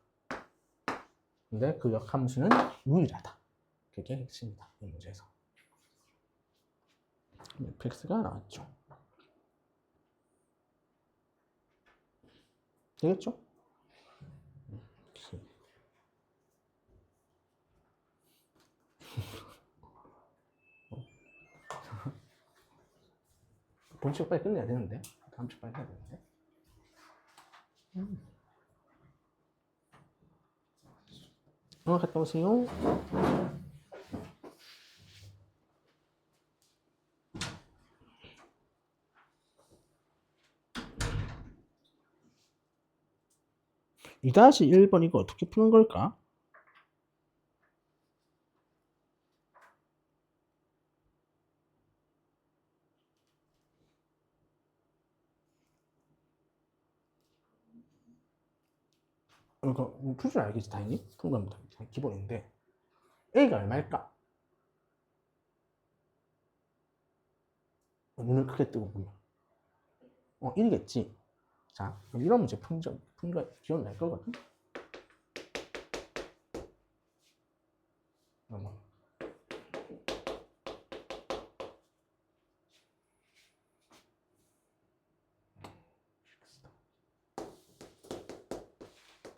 근데 그 역함수는 유일하다. 그게 핵심이다. 이 문제에서. fx가 나왔죠. 되겠죠? 본식 빨리 끝내야 되는데. 다음 주 빨리 해야 되는데. 갔다 오세요. 이 다시 1번 이거 어떻게 푸는 걸까? 이거 풀 줄 알겠지 당연히. 푸는 건 기본인데 A가 얼마일까? 눈을 크게 뜨고 보면 1이겠지. 자, 그럼 이런 문제 푼 거 기억날 거거든.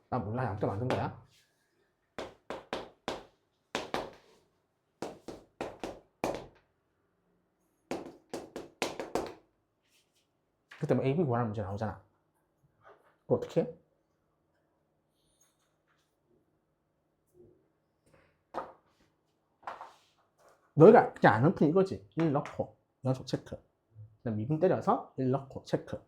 나 몰라. 양도 만든 거야. 그때 뭐 A, B 구하는 문제 나오잖아. 그거 어떻게 해? 너희가 그냥 아는 풀 이거지. 1 넣고 연속 체크. 그다음 미분 때려서 1 넣고 체크.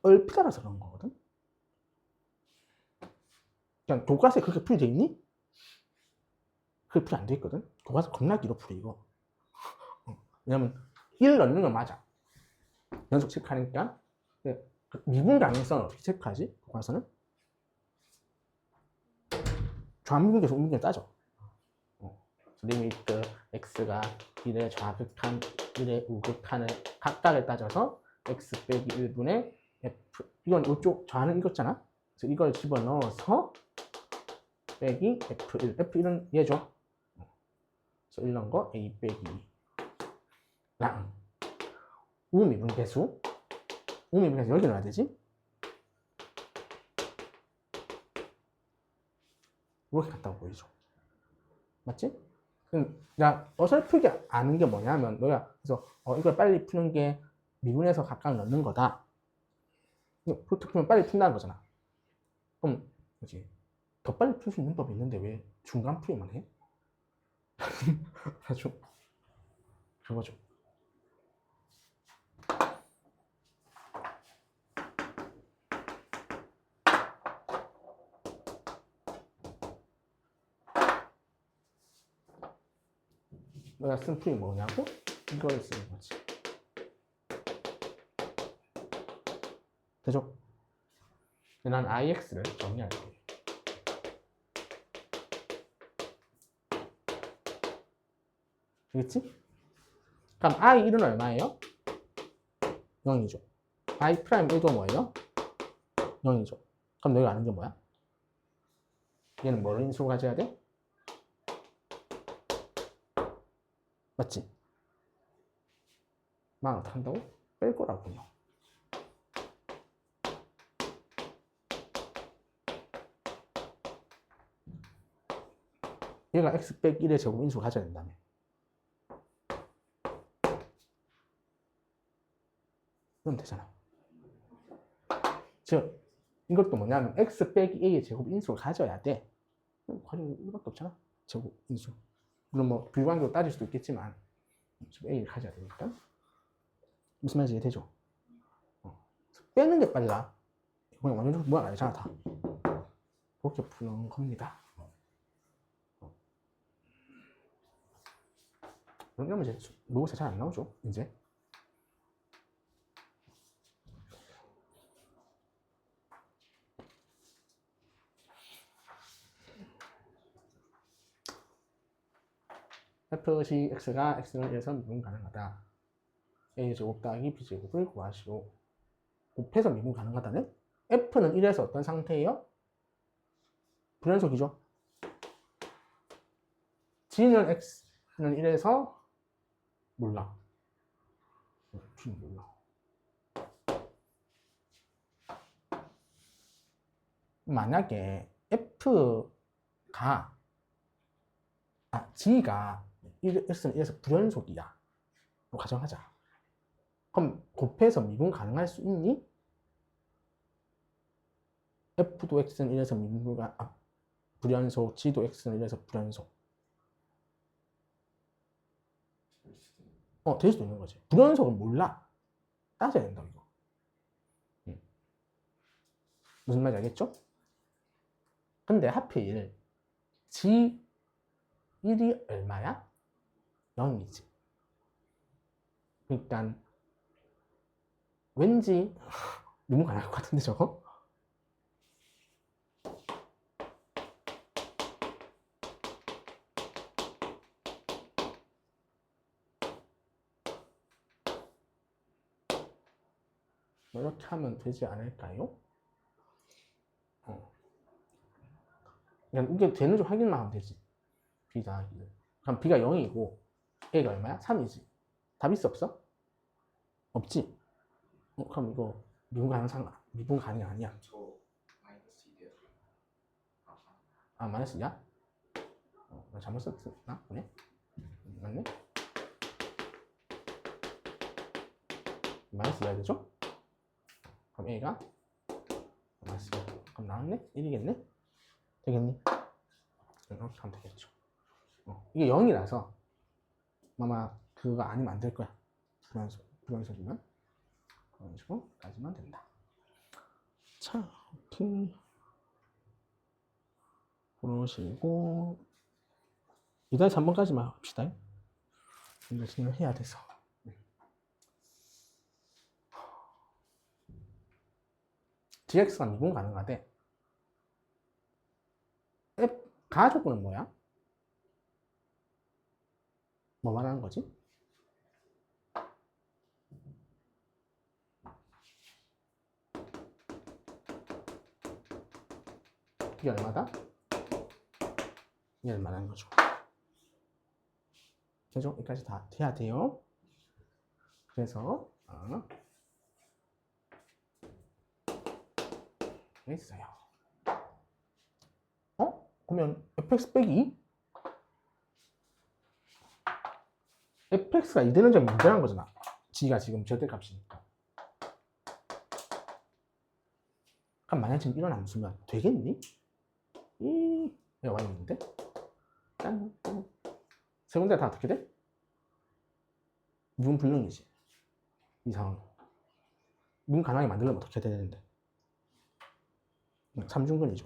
얼핏 알아서 그런 거거든. 그냥 교과서에 그렇게 풀이 돼 있니? 그게 풀이 안 돼 있거든. 교과서 겁나 길어 풀이 이거. 왜냐면 1 넣는 건 맞아. 연속 체크하니까. 미분 가능성은 어떻게 체크하지? 교과서는 좌미분계에서 우미분계 따져. 리미트 x가 1의 좌극한 1의 우극한을 각각을 따져서 x 빼기 1분의 f, 이건 이쪽 좌는 이거잖아. 그래서 이걸 집어넣어서 빼기 f1, f1은 얘죠. 그래서 이런 거 a 빼기 2랑 우미분계수 여기 넣어야 되지. 이렇게 같다고 보이죠. 맞지? 야, 어설프게 아는 게 뭐냐면 너야 그래서 이걸 빨리 푸는 게 미분에서 각각 넣는 거다. 그렇게 풀면 빨리 푼다는 거잖아. 그럼 뭐지? 더 빨리 풀 수 있는 법이 있는데 왜 중간 풀이만 해? 아주 그거죠. 너가 쓴 풀이 뭐냐고? 이걸 쓰는 거지. 되죠? 난 IX를 정리할게. 되겠지? 그럼 I1은 얼마예요? 0이죠. I'1도 뭐예요? 0이죠. 그럼 너희가 아는 게 뭐야? 얘는 뭐를 인수로 가져야 돼? 맞지? 만 어떻게 한다고? 뺄 거라고요. 얘가 x 빼기 1의 제곱 인수로 가져야 된다며. 그럼 되잖아. 즉 이것도 뭐냐면 x 빼기 a의 제곱 인수로 가져야 돼. 과정이 이거밖에 없잖아. 제곱 인수. 물론 뭐 불광으로 따질 수도 있겠지만 a를 가져야 되니까. 무슨 말인지 이해되죠? 빼는 게 빨라. 그냥 완전 뭐야 알잖아 다. 그렇게 푸는 겁니다. 그러면 이제 로고스 잘 안 나오죠 이제. fc x가 x를 1에서 미분 가능하다. a제곱 더하기 b제곱을 구하시오. 곱해서 미분 가능하다는? f는 1에서 어떤 상태예요? 불연속이죠. g는 x는 1에서 몰라. g는 몰라. 만약에 f가 g가 x는 1에서 불연속이야. 가정하자. 그럼 곱해서 미분 가능할 수 있니? f도 x는 1에서 미분가 불연속, g도 x는 1에서 불연속. 될 수도 있는 거지. 불연속은 몰라. 따져야 된다 이거. 무슨 말인지 알겠죠? 근데 하필 g 1이 얼마야? 0이지. 그러니까 왠지 너무 가능할 것 같은데 저거? 이렇게 하면 되지 않을까요? 그냥 이게 되는지 확인만 하면 되지. b 더하기 1. 그럼 b가 0이고 a가 얼마야? 3이지. 답 있어 없어? 없지. 그럼 이거 미분 가능이 아니야. 저 마이너스 2대요. 마이너스 2야? 나 잘못 썼나? 보네? 맞네? 마이너스 2야 되죠? 그럼 a가 마이너스 2. 그럼 나왔네? 1이겠네? 되겠니? 이렇게 하면 되겠죠. 이게 0이라서 아마 그거 아니면 안 될 거야. 불연속이면. 그런 식으로 까지만 된다. 자, 이렇게 그러시고 2-3번까지만 합시다. 이제 진행해야 돼서. dx가 미분 가능하대. 가조건은 뭐야? 뭐 말하는 거지? 이게 얼마다? 이게 얼마라는 거죠. 그죠? 여기까지 다 돼야 돼요. 그래서 있어요. 그러면 fx 빼기 fx가 2되는 점이 문제라는 거잖아. g가 지금 절대값이니까. 그럼 만약 지금 이런 함수면 되겠니? 내가 와 있는데? 짠. 세 군데 다 어떻게 돼? 문 불능이지. 이 상황. 문 가능하게 만들려면 어떻게 돼야 되는데? 3중근이죠.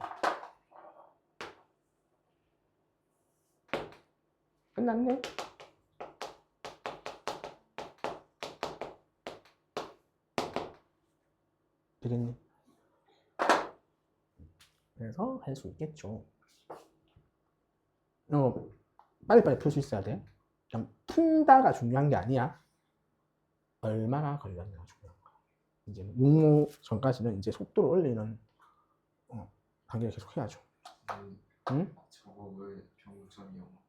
끝났네? 되겠니? 그래서 할 수 있겠죠. 빨리빨리 풀 수 있어야 돼. 그냥 푼다가 중요한 게 아니야. 얼마나 걸렸냐가 중요한 거야. 이제 6모 전까지는 이제 속도를 올리는 단계를 계속 해야죠. 응? 저거 왜 병점이요?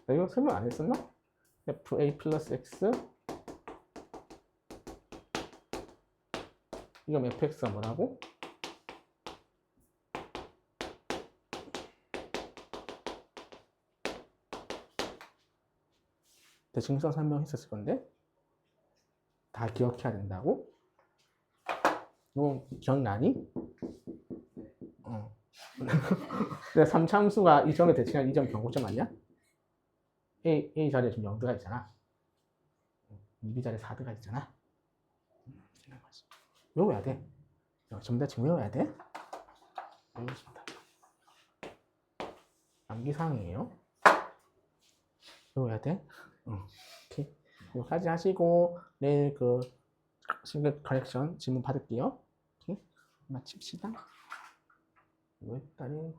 나 이거 설명 안 했었나? fa 플러스 x 이건 fx가 뭐라고? 대칭성 설명했었을 건데 다 기억해야 된다고? 이거 기억나니? 내가 3참수가 이 점에 대칭한 이 점 경고점 아니야? A 자리에 지금 0드가 있잖아. 2B 자리에 4드가 있잖아. 외워야 돼. 전부 다 지금 외워야 돼. 외우십니다. 암기사항이에요. 외워야 돼. 오케이. 여기까지 하시고 내일 그 싱글 커렉션 질문 받을게요. 오케이. 마칩시다. 왜 딸이